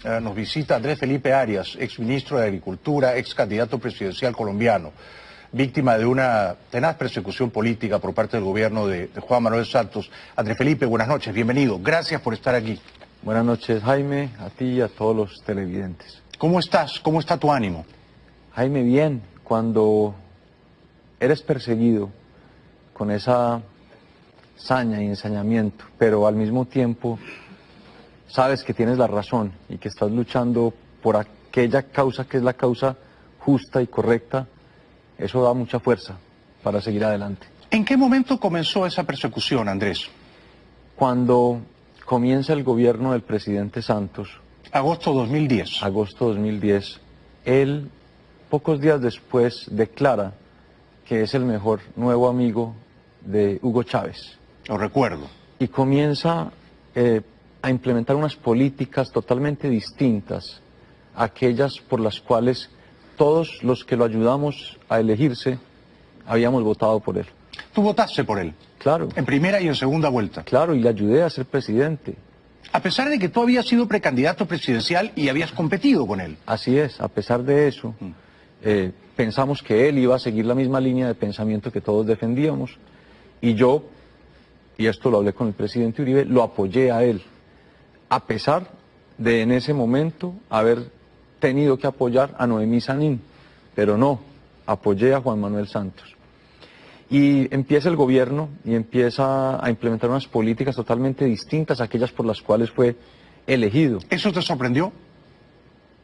nos visita Andrés Felipe Arias, exministro de Agricultura, ex candidato presidencial colombiano, víctima de una tenaz persecución política por parte del gobierno de Juan Manuel Santos. Andrés Felipe, buenas noches, bienvenido. Gracias por estar aquí. Buenas noches, Jaime, a ti y a todos los televidentes. ¿Cómo estás? ¿Cómo está tu ánimo? Jaime, bien. Cuando eres perseguido con esa saña y ensañamiento, pero al mismo tiempo sabes que tienes la razón y que estás luchando por aquella causa que es la causa justa y correcta, eso da mucha fuerza para seguir adelante. ¿En qué momento comenzó esa persecución, Andrés? Cuando comienza el gobierno del presidente Santos. Agosto 2010. Agosto 2010. Él, pocos días después, declara que es el mejor nuevo amigo de Hugo Chávez. Lo recuerdo. Y comienza a implementar unas políticas totalmente distintas a aquellas por las cuales todos los que lo ayudamos a elegirse habíamos votado por él. ¿Tú votaste por él? Claro. En primera y en segunda vuelta. Claro, y le ayudé a ser presidente. A pesar de que tú habías sido precandidato presidencial y habías competido con él. Así es, a pesar de eso, pensamos que él iba a seguir la misma línea de pensamiento que todos defendíamos. Y yo, y esto lo hablé con el presidente Uribe, lo apoyé a él. A pesar de en ese momento haber tenido que apoyar a Noemí Sanín, pero no, apoyé a Juan Manuel Santos. Y empieza el gobierno y empieza a implementar unas políticas totalmente distintas a aquellas por las cuales fue elegido. ¿Eso te sorprendió?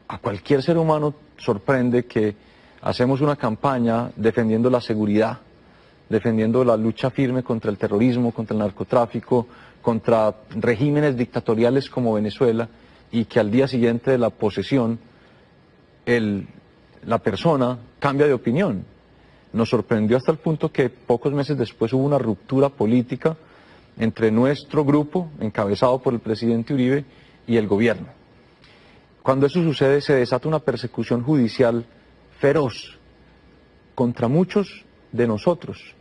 A cualquier ser humano sorprende que hacemos una campaña defendiendo la seguridad, defendiendo la lucha firme contra el terrorismo, contra el narcotráfico, contra regímenes dictatoriales como Venezuela, y que al día siguiente de la posesión la persona cambia de opinión. Nos sorprendió hasta el punto que pocos meses después hubo una ruptura política entre nuestro grupo, encabezado por el presidente Uribe, y el gobierno. Cuando eso sucede, se desata una persecución judicial feroz contra muchos de nosotros.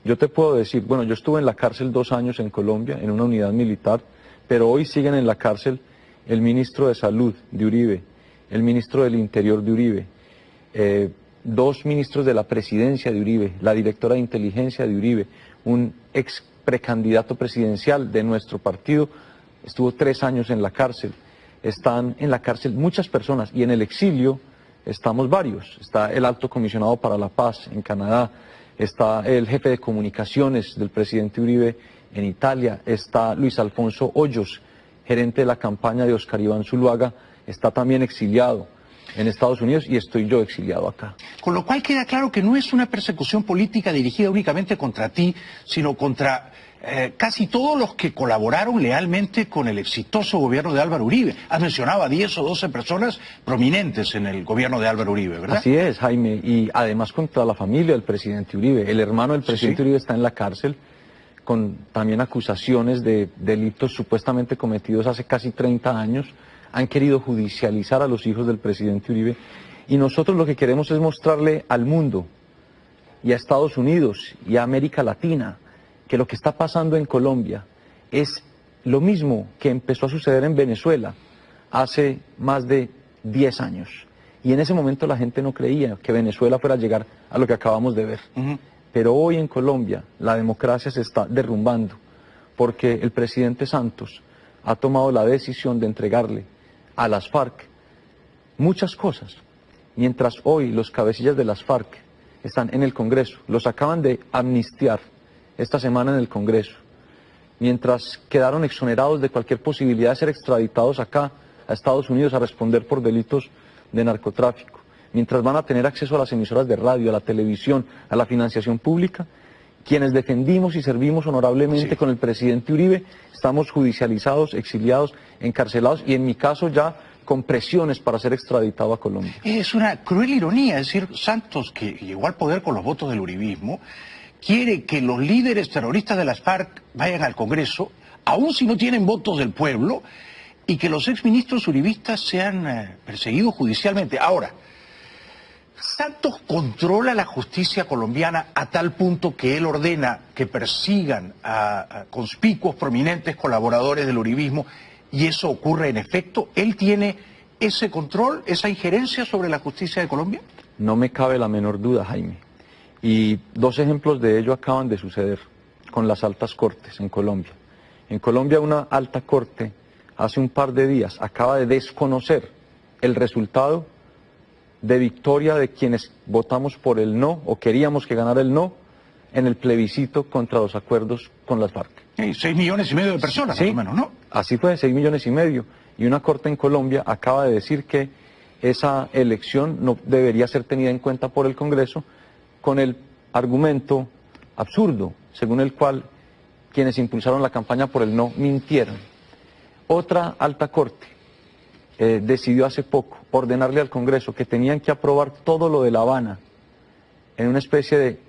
Yo te puedo decir, bueno, yo estuve en la cárcel 2 años en Colombia, en una unidad militar, pero hoy siguen en la cárcel el ministro de Salud de Uribe, el ministro del Interior de Uribe, 2 ministros de la presidencia de Uribe, la directora de inteligencia de Uribe, un ex precandidato presidencial de nuestro partido, estuvo 3 años en la cárcel. Están en la cárcel muchas personas y en el exilio estamos varios. Está el alto comisionado para la paz en Canadá, está el jefe de comunicaciones del presidente Uribe en Italia, está Luis Alfonso Hoyos, gerente de la campaña de Oscar Iván Zuluaga, está también exiliado en Estados Unidos y estoy yo exiliado acá. Con lo cual queda claro que no es una persecución política dirigida únicamente contra ti, sino contra casi todos los que colaboraron lealmente con el exitoso gobierno de Álvaro Uribe. Has mencionado a 10 o 12 personas prominentes en el gobierno de Álvaro Uribe, ¿verdad? Así es, Jaime, y además contra la familia del presidente Uribe. El hermano del presidente Uribe está en la cárcel con también acusaciones de delitos supuestamente cometidos hace casi 30 años. Han querido judicializar a los hijos del presidente Uribe y nosotros lo que queremos es mostrarle al mundo y a Estados Unidos y a América Latina que lo que está pasando en Colombia es lo mismo que empezó a suceder en Venezuela hace más de 10 años. Y en ese momento la gente no creía que Venezuela fuera a llegar a lo que acabamos de ver. Pero hoy en Colombia la democracia se está derrumbando porque el presidente Santos ha tomado la decisión de entregarle a las FARC muchas cosas, mientras hoy los cabecillas de las FARC están en el Congreso, los acaban de amnistiar esta semana en el Congreso, mientras quedaron exonerados de cualquier posibilidad de ser extraditados acá a Estados Unidos a responder por delitos de narcotráfico, mientras van a tener acceso a las emisoras de radio, a la televisión, a la financiación pública. Quienes defendimos y servimos honorablemente con el presidente Uribe, estamos judicializados, exiliados, encarcelados y en mi caso ya con presiones para ser extraditado a Colombia. Es una cruel ironía, es decir, Santos, que llegó al poder con los votos del uribismo, quiere que los líderes terroristas de las FARC vayan al Congreso, aun si no tienen votos del pueblo, y que los exministros uribistas sean perseguidos judicialmente. Ahora, Santos controla la justicia colombiana a tal punto que él ordena que persigan a conspicuos, prominentes colaboradores del uribismo, y eso ocurre en efecto. Él tiene ese control, esa injerencia sobre la justicia de Colombia? No me cabe la menor duda, Jaime. Y dos ejemplos de ello acaban de suceder con las altas cortes en Colombia. En Colombia una alta corte hace un par de días acaba de desconocer el resultado de victoria de quienes votamos por el no o queríamos que ganara el no en el plebiscito contra los acuerdos con las FARC. 6,5 millones de personas, Sí, más o menos, ¿no? Así fue, 6,5 millones. Y una corte en Colombia acaba de decir que esa elección no debería ser tenida en cuenta por el Congreso con el argumento absurdo, según el cual quienes impulsaron la campaña por el no mintieron. Otra alta corte decidió hace poco ordenarle al Congreso que tenían que aprobar todo lo de La Habana en una especie de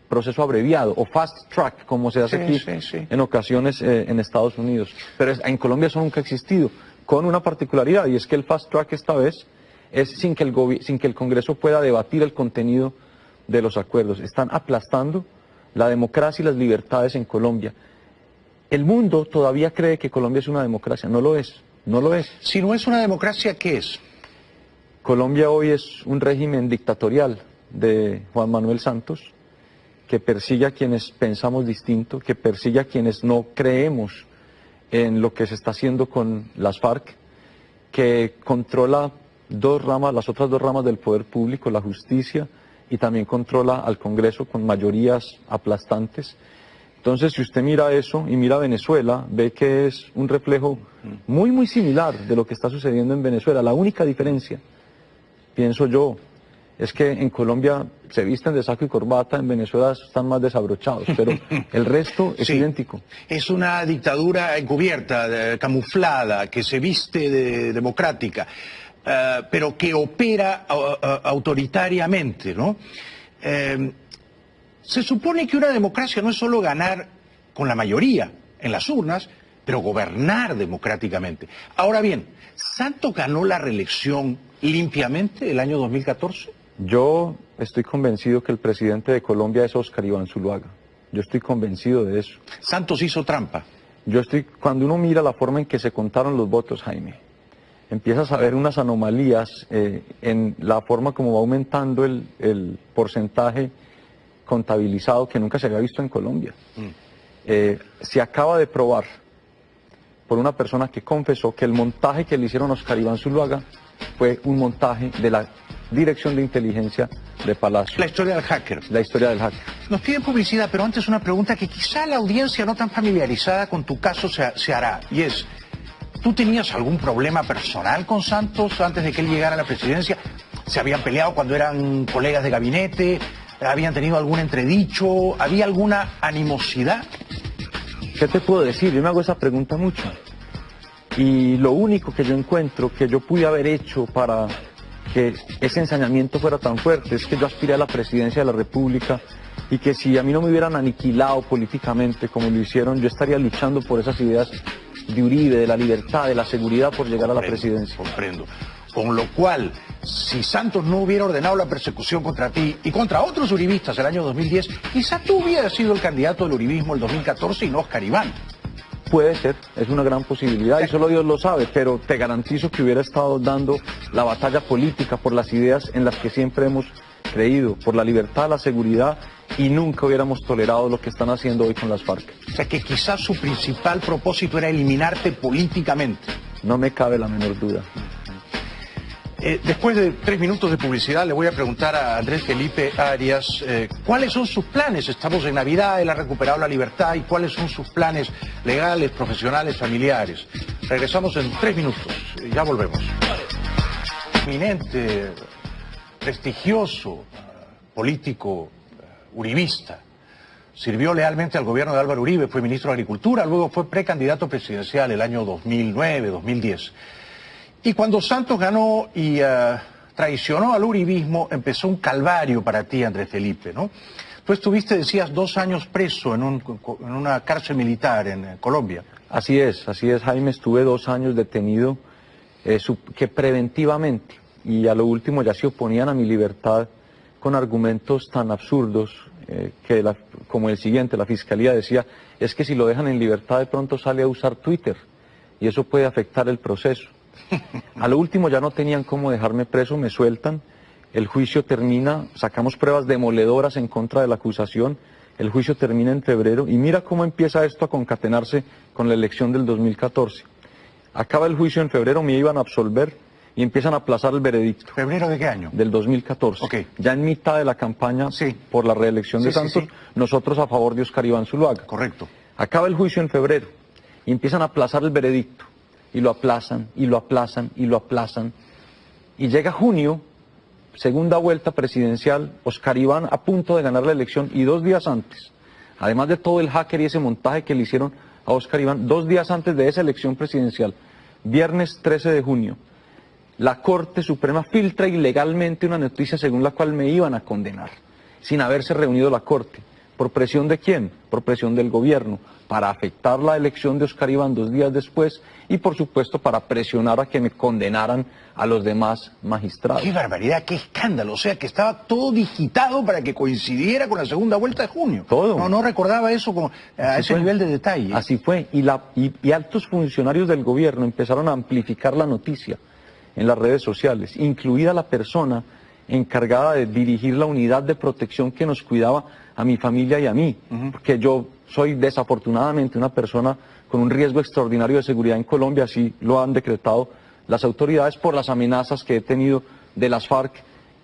proceso abreviado o fast track, como se hace aquí en ocasiones en Estados Unidos. Pero en Colombia eso nunca ha existido, con una particularidad, y es que el fast track esta vez es sin que el Congreso pueda debatir el contenido de los acuerdos. Están aplastando la democracia y las libertades en Colombia. El mundo todavía cree que Colombia es una democracia. No lo es, no lo es. Si no es una democracia, ¿qué es? Colombia hoy es un régimen dictatorial de Juan Manuel Santos, que persigue a quienes pensamos distinto, que persigue a quienes no creemos en lo que se está haciendo con las FARC, que controla las otras dos ramas del poder público, la justicia, y también controla al Congreso con mayorías aplastantes. Entonces, si usted mira eso y mira Venezuela, ve que es un reflejo muy, muy similar de lo que está sucediendo en Venezuela. La única diferencia, pienso yo, es que en Colombia se visten de saco y corbata, en Venezuela están más desabrochados, pero el resto es idéntico. Es una dictadura encubierta, camuflada, que se viste de democrática, pero que opera autoritariamente, ¿no? Se supone que una democracia no es solo ganar con la mayoría en las urnas, pero gobernar democráticamente. Ahora bien, ¿Santos ganó la reelección limpiamente el año 2014? Yo estoy convencido que el presidente de Colombia es Óscar Iván Zuluaga. Yo estoy convencido de eso. ¿Santos hizo trampa? Cuando uno mira la forma en que se contaron los votos, Jaime, empiezas a ver unas anomalías en la forma como va aumentando el porcentaje contabilizado que nunca se había visto en Colombia. Se acaba de probar por una persona que confesó que el montaje que le hicieron a Óscar Iván Zuluaga fue un montaje de la Dirección de Inteligencia de Palacio. La historia del hacker. La historia del hacker. Nos piden publicidad, pero antes una pregunta que quizá la audiencia no tan familiarizada con tu caso se hará, y es, ¿tú tenías algún problema personal con Santos antes de que él llegara a la presidencia? ¿Se habían peleado cuando eran colegas de gabinete? ¿Habían tenido algún entredicho? ¿Había alguna animosidad? ¿Qué te puedo decir? Yo me hago esa pregunta mucho. Y lo único que yo encuentro que yo pude haber hecho para que ese ensañamiento fuera tan fuerte es que yo aspiré a la presidencia de la República y que si a mí no me hubieran aniquilado políticamente como lo hicieron, yo estaría luchando por esas ideas de Uribe, de la libertad, de la seguridad por llegar a la presidencia. Comprendo. Con lo cual, si Santos no hubiera ordenado la persecución contra ti y contra otros uribistas el año 2010, quizá tú hubieras sido el candidato del uribismo el 2014 y no Óscar Iván. Puede ser, es una gran posibilidad y solo Dios lo sabe, pero te garantizo que hubiera estado dando la batalla política por las ideas en las que siempre hemos creído, por la libertad, la seguridad, y nunca hubiéramos tolerado lo que están haciendo hoy con las FARC. O sea que quizás su principal propósito era eliminarte políticamente. No me cabe la menor duda. Después de 3 minutos de publicidad le voy a preguntar a Andrés Felipe Arias cuáles son sus planes. Estamos en Navidad, él ha recuperado la libertad, y cuáles son sus planes legales, profesionales, familiares. Regresamos en 3 minutos, ya volvemos. Eminente, prestigioso, político, uribista. Sirvió lealmente al gobierno de Álvaro Uribe, fue ministro de Agricultura, luego fue precandidato presidencial el año 2009, 2010. Y cuando Santos ganó y traicionó al uribismo, empezó un calvario para ti, Andrés Felipe, ¿no? Tú estuviste, decías, 2 años preso en una cárcel militar en Colombia. Así es, Jaime. Estuve 2 años detenido que preventivamente, y a lo último ya se oponían a mi libertad con argumentos tan absurdos como el siguiente. La fiscalía decía, es que si lo dejan en libertad de pronto sale a usar Twitter y eso puede afectar el proceso. A lo último ya no tenían cómo dejarme preso, me sueltan, el juicio termina, sacamos pruebas demoledoras en contra de la acusación, el juicio termina en febrero y mira cómo empieza esto a concatenarse con la elección del 2014. Acaba el juicio en febrero, me iban a absolver y empiezan a aplazar el veredicto. ¿Febrero de qué año? Del 2014. Ok. Ya en mitad de la campaña Sí. por la reelección de Santos, nosotros a favor de Óscar Iván Zuluaga. Correcto. Acaba el juicio en febrero y empiezan a aplazar el veredicto. Y lo aplazan, y lo aplazan, y lo aplazan. Y llega junio, segunda vuelta presidencial, Óscar Iván a punto de ganar la elección y 2 días antes, además de todo el hacker y ese montaje que le hicieron a Óscar Iván, 2 días antes de esa elección presidencial, viernes 13 de junio, la Corte Suprema filtra ilegalmente una noticia según la cual me iban a condenar, sin haberse reunido la Corte. ¿Por presión de quién? Por presión del gobierno, para afectar la elección de Óscar Iván 2 días después y por supuesto para presionar a que me condenaran a los demás magistrados. ¡Qué barbaridad, qué escándalo! O sea, que estaba todo digitado para que coincidiera con la segunda vuelta de junio. Todo. No recordaba eso a ese nivel de detalle. Así fue, y altos funcionarios del gobierno empezaron a amplificar la noticia en las redes sociales, incluida la persona encargada de dirigir la unidad de protección que nos cuidaba a mi familia y a mí, porque yo soy desafortunadamente una persona con un riesgo extraordinario de seguridad en Colombia, así lo han decretado las autoridades por las amenazas que he tenido de las FARC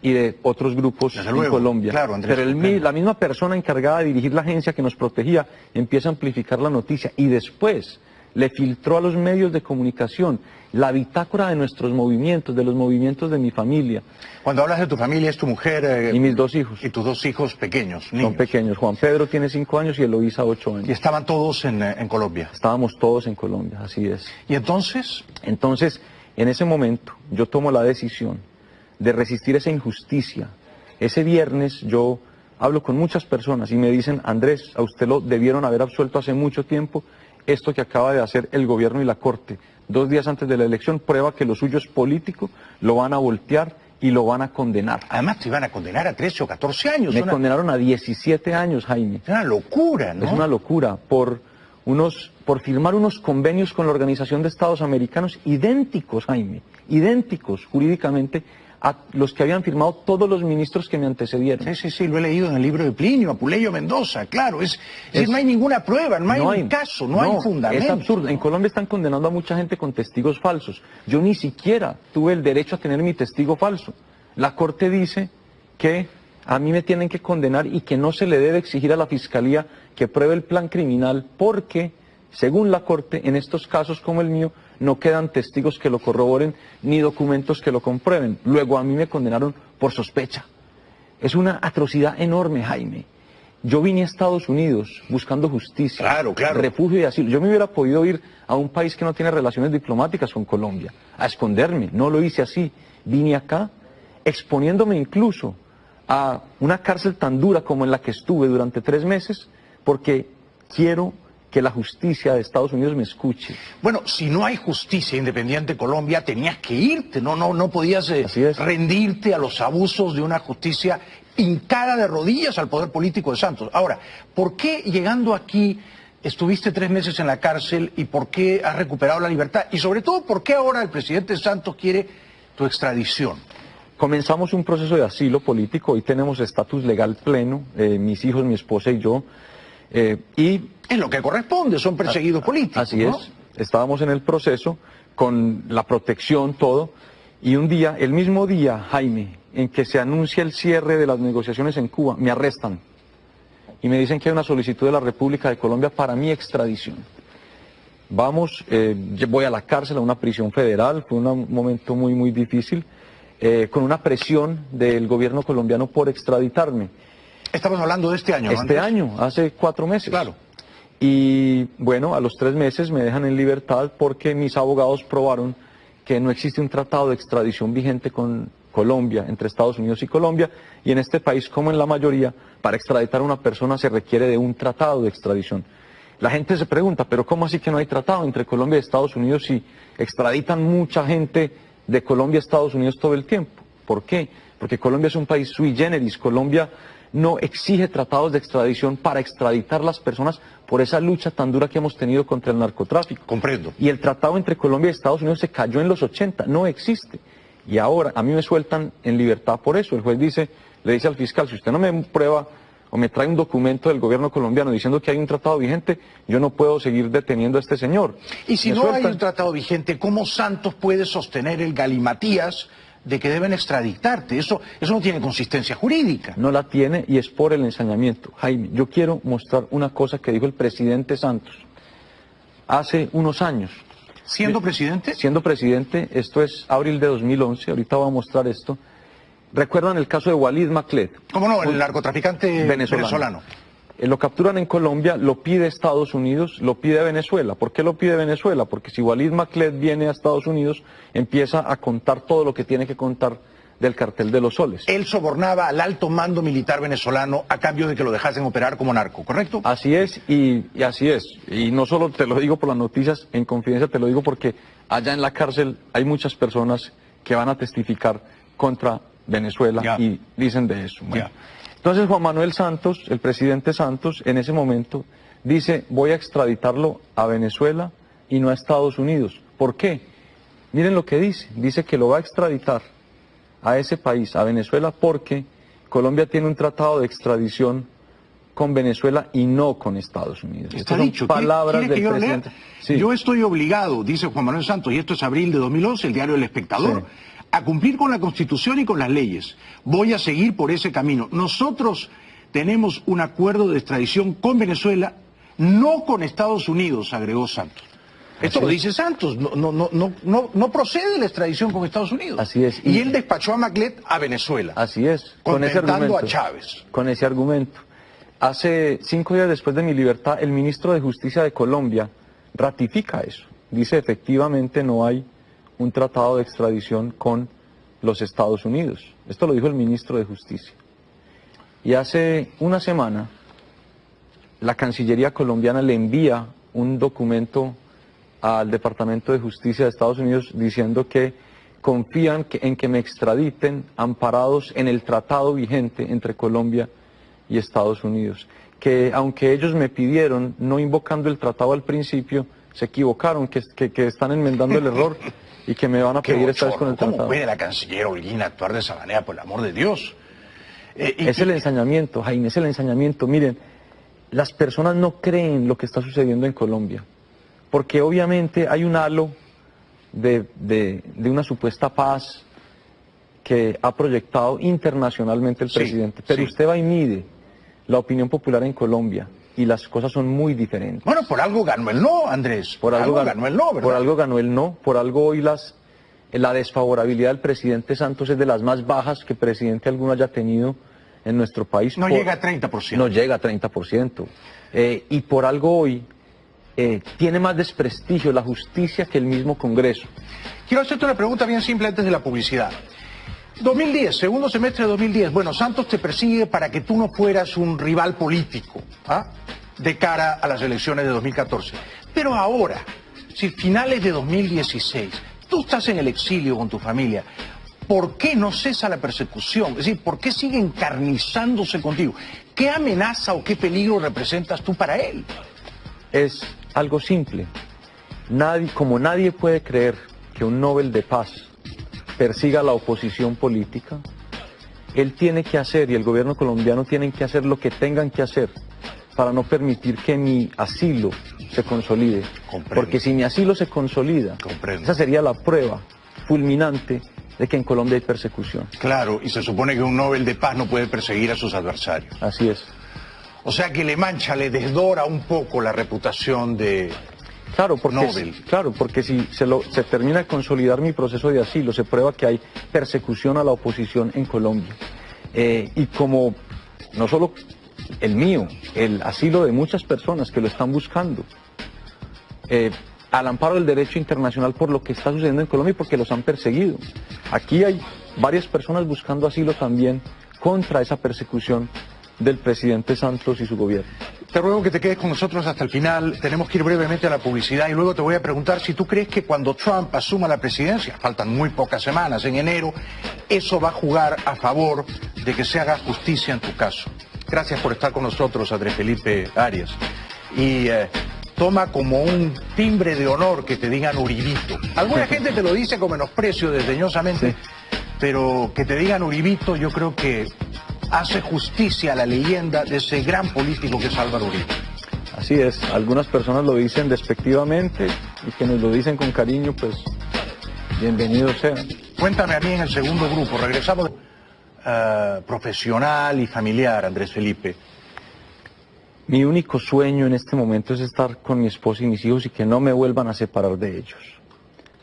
y de otros grupos en Colombia. Claro, Andrés, pero la misma persona encargada de dirigir la agencia que nos protegía empieza a amplificar la noticia y después le filtró a los medios de comunicación la bitácora de nuestros movimientos, de los movimientos de mi familia. Cuando hablas de tu familia, es tu mujer... y mis 2 hijos. Y tus 2 hijos pequeños, niños. Son pequeños. Juan Pedro tiene 5 años y Eloísa 8 años. Y estaban todos en Colombia. Estábamos todos en Colombia, así es. ¿Y entonces? Entonces, en ese momento, yo tomo la decisión de resistir esa injusticia. Ese viernes yo hablo con muchas personas y me dicen, Andrés, a usted lo debieron haber absuelto hace mucho tiempo. Esto que acaba de hacer el gobierno y la Corte 2 días antes de la elección prueba que lo suyo es político, lo van a voltear y lo van a condenar. Además te iban a condenar a 13 o 14 años. Me condenaron a 17 años, Jaime. Es una locura, ¿no? Es una locura por firmar unos convenios con la Organización de Estados Americanos idénticos, Jaime, idénticos jurídicamente a los que habían firmado todos los ministros que me antecedieron. Sí, lo he leído en el libro de Plinio, Apuleyo Mendoza, claro. No hay ninguna prueba, no hay un caso, no hay fundamento. Es absurdo. En Colombia están condenando a mucha gente con testigos falsos. Yo ni siquiera tuve el derecho a tener mi testigo falso. La Corte dice que a mí me tienen que condenar y que no se le debe exigir a la Fiscalía que pruebe el plan criminal porque, según la Corte, en estos casos como el mío, no quedan testigos que lo corroboren ni documentos que lo comprueben. Luego a mí me condenaron por sospecha. Es una atrocidad enorme, Jaime. Yo vine a Estados Unidos buscando justicia, refugio y asilo. Yo me hubiera podido ir a un país que no tiene relaciones diplomáticas con Colombia, a esconderme. No lo hice así. Vine acá exponiéndome incluso a una cárcel tan dura como en la que estuve durante 3 meses, porque quiero que la justicia de Estados Unidos me escuche. Bueno, si no hay justicia independiente en Colombia, tenías que irte, no podías rendirte a los abusos de una justicia hincada de rodillas al poder político de Santos. Ahora, ¿por qué llegando aquí estuviste 3 meses en la cárcel y por qué has recuperado la libertad? Y sobre todo, ¿por qué ahora el presidente Santos quiere tu extradición? Comenzamos un proceso de asilo político, hoy tenemos estatus legal pleno, mis hijos, mi esposa y yo, y es lo que corresponde, son perseguidos políticos. Así es, estábamos en el proceso con la protección, todo, y un día, el mismo día, Jaime, en que se anuncia el cierre de las negociaciones en Cuba, me arrestan y me dicen que hay una solicitud de la República de Colombia para mi extradición. Vamos, voy a la cárcel, a una prisión federal, fue un momento muy difícil, con una presión del gobierno colombiano por extraditarme. Estamos hablando de este año, ¿no? Este año, hace 4 meses. Claro. Y bueno, a los 3 meses me dejan en libertad porque mis abogados probaron que no existe un tratado de extradición vigente con Colombia, entre Estados Unidos y Colombia, y en este país, como en la mayoría, para extraditar a una persona se requiere de un tratado de extradición. La gente se pregunta, pero ¿cómo así que no hay tratado entre Colombia y Estados Unidos si extraditan mucha gente de Colombia a Estados Unidos todo el tiempo? ¿Por qué? Porque Colombia es un país sui generis, Colombia no exige tratados de extradición para extraditar las personas por esa lucha tan dura que hemos tenido contra el narcotráfico. Comprendo. Y el tratado entre Colombia y Estados Unidos se cayó en los 80, no existe. Y ahora a mí me sueltan en libertad por eso. El juez le dice al fiscal, si usted no me prueba o me trae un documento del gobierno colombiano diciendo que hay un tratado vigente, yo no puedo seguir deteniendo a este señor. Y si no hay un tratado vigente, ¿cómo Santos puede sostener el galimatías de que deben extraditarte? Eso no tiene consistencia jurídica. No la tiene y es por el ensañamiento. Jaime, yo quiero mostrar una cosa que dijo el presidente Santos hace unos años. ¿Siendo presidente? Siendo presidente, esto es abril de 2011, ahorita voy a mostrar esto. ¿Recuerdan el caso de Walid Maclet? ¿Cómo no? El narcotraficante venezolano. Lo capturan en Colombia, lo pide Estados Unidos, lo pide Venezuela. ¿Por qué lo pide Venezuela? Porque si Walid Maclet viene a Estados Unidos, empieza a contar todo lo que tiene que contar del cartel de los soles. Él sobornaba al alto mando militar venezolano a cambio de que lo dejasen operar como narco, ¿correcto? Así es, y así es. Y no solo te lo digo por las noticias, en confidencia te lo digo porque allá en la cárcel hay muchas personas que van a testificar contra Venezuela y dicen de eso. Bueno. Entonces Juan Manuel Santos, el presidente Santos, en ese momento dice, voy a extraditarlo a Venezuela y no a Estados Unidos. ¿Por qué? Miren lo que dice que lo va a extraditar a ese país, a Venezuela, porque Colombia tiene un tratado de extradición con Venezuela y no con Estados Unidos. Está dicho. Palabras del presidente. Sí. Yo estoy obligado, dice Juan Manuel Santos, y esto es abril de 2011, el diario El Espectador, a cumplir con la Constitución y con las leyes. Voy a seguir por ese camino. Nosotros tenemos un acuerdo de extradición con Venezuela, no con Estados Unidos, agregó Santos. Esto lo dice Santos, no procede la extradición con Estados Unidos. Así es. Y él despachó a Maclet a Venezuela. Así es. Con ese argumento. A Chávez. Con ese argumento. Hace 5 días después de mi libertad, el ministro de Justicia de Colombia ratifica eso. Dice, efectivamente no hay un tratado de extradición con los Estados Unidos. Esto lo dijo el ministro de Justicia. Y hace una semana, la Cancillería colombiana le envía un documento al Departamento de Justicia de Estados Unidos diciendo que confían en que me extraditen amparados en el tratado vigente entre Colombia y Estados Unidos. Que aunque ellos me pidieron, no invocando el tratado al principio, se equivocaron, que están enmendando el error y que me van a pedir esta vez con el tratado. ¿Cómo puede la canciller Holguín actuar de esa manera, por el amor de Dios? Es el ensañamiento, Jaime, es el ensañamiento. Miren, las personas no creen lo que está sucediendo en Colombia. Porque obviamente hay un halo de una supuesta paz que ha proyectado internacionalmente el presidente. Pero usted va y mide la opinión popular en Colombia y las cosas son muy diferentes. Bueno, por algo ganó el no, Andrés. Por algo ganó el no, ¿verdad? Por algo ganó el no, por algo hoy la desfavorabilidad del presidente Santos es de las más bajas que presidente alguno haya tenido en nuestro país. No llega a 30%. No llega a 30%. Y por algo hoy tiene más desprestigio la justicia que el mismo Congreso. Quiero hacerte una pregunta bien simple antes de la publicidad. 2010, segundo semestre de 2010. Bueno, Santos te persigue para que tú no fueras un rival político de cara a las elecciones de 2014. Pero ahora, si finales de 2016, tú estás en el exilio con tu familia, ¿por qué no cesa la persecución? Es decir, ¿por qué sigue encarnizándose contigo? ¿Qué amenaza o qué peligro representas tú para él? Es algo simple. Como nadie puede creer que un Nobel de Paz persiga a la oposición política, él tiene que hacer y el gobierno colombiano tienen que hacer lo que tengan que hacer para no permitir que mi asilo se consolide. Comprendo. Porque si mi asilo se consolida, esa sería la prueba fulminante de que en Colombia hay persecución. Claro, y se supone que un Nobel de Paz no puede perseguir a sus adversarios. Así es. O sea que le mancha, le desdora un poco la reputación de Nobel. Claro, porque si se termina de consolidar mi proceso de asilo, se prueba que hay persecución a la oposición en Colombia. Y como no solo el mío, el asilo de muchas personas que lo están buscando, al amparo del derecho internacional por lo que está sucediendo en Colombia y porque los han perseguido. Aquí hay varias personas buscando asilo también contra esa persecución del presidente Santos y su gobierno. Te ruego que te quedes con nosotros hasta el final. Tenemos que ir brevemente a la publicidad y luego te voy a preguntar si tú crees que cuando Trump asuma la presidencia, faltan muy pocas semanas, en enero, eso va a jugar a favor de que se haga justicia en tu caso. Gracias por estar con nosotros, Andrés Felipe Arias. Y toma como un timbre de honor que te digan Uribito. Alguna gente te lo dice con menosprecio, desdeñosamente, sí, pero que te digan Uribito yo creo que hace justicia a la leyenda de ese gran político que es Álvaro Uribe. Así es, algunas personas lo dicen despectivamente y quienes lo dicen con cariño, pues bienvenidos sean. Cuéntame a mí en el segundo grupo, regresamos profesional y familiar, Andrés Felipe. Mi único sueño en este momento es estar con mi esposa y mis hijos y que no me vuelvan a separar de ellos.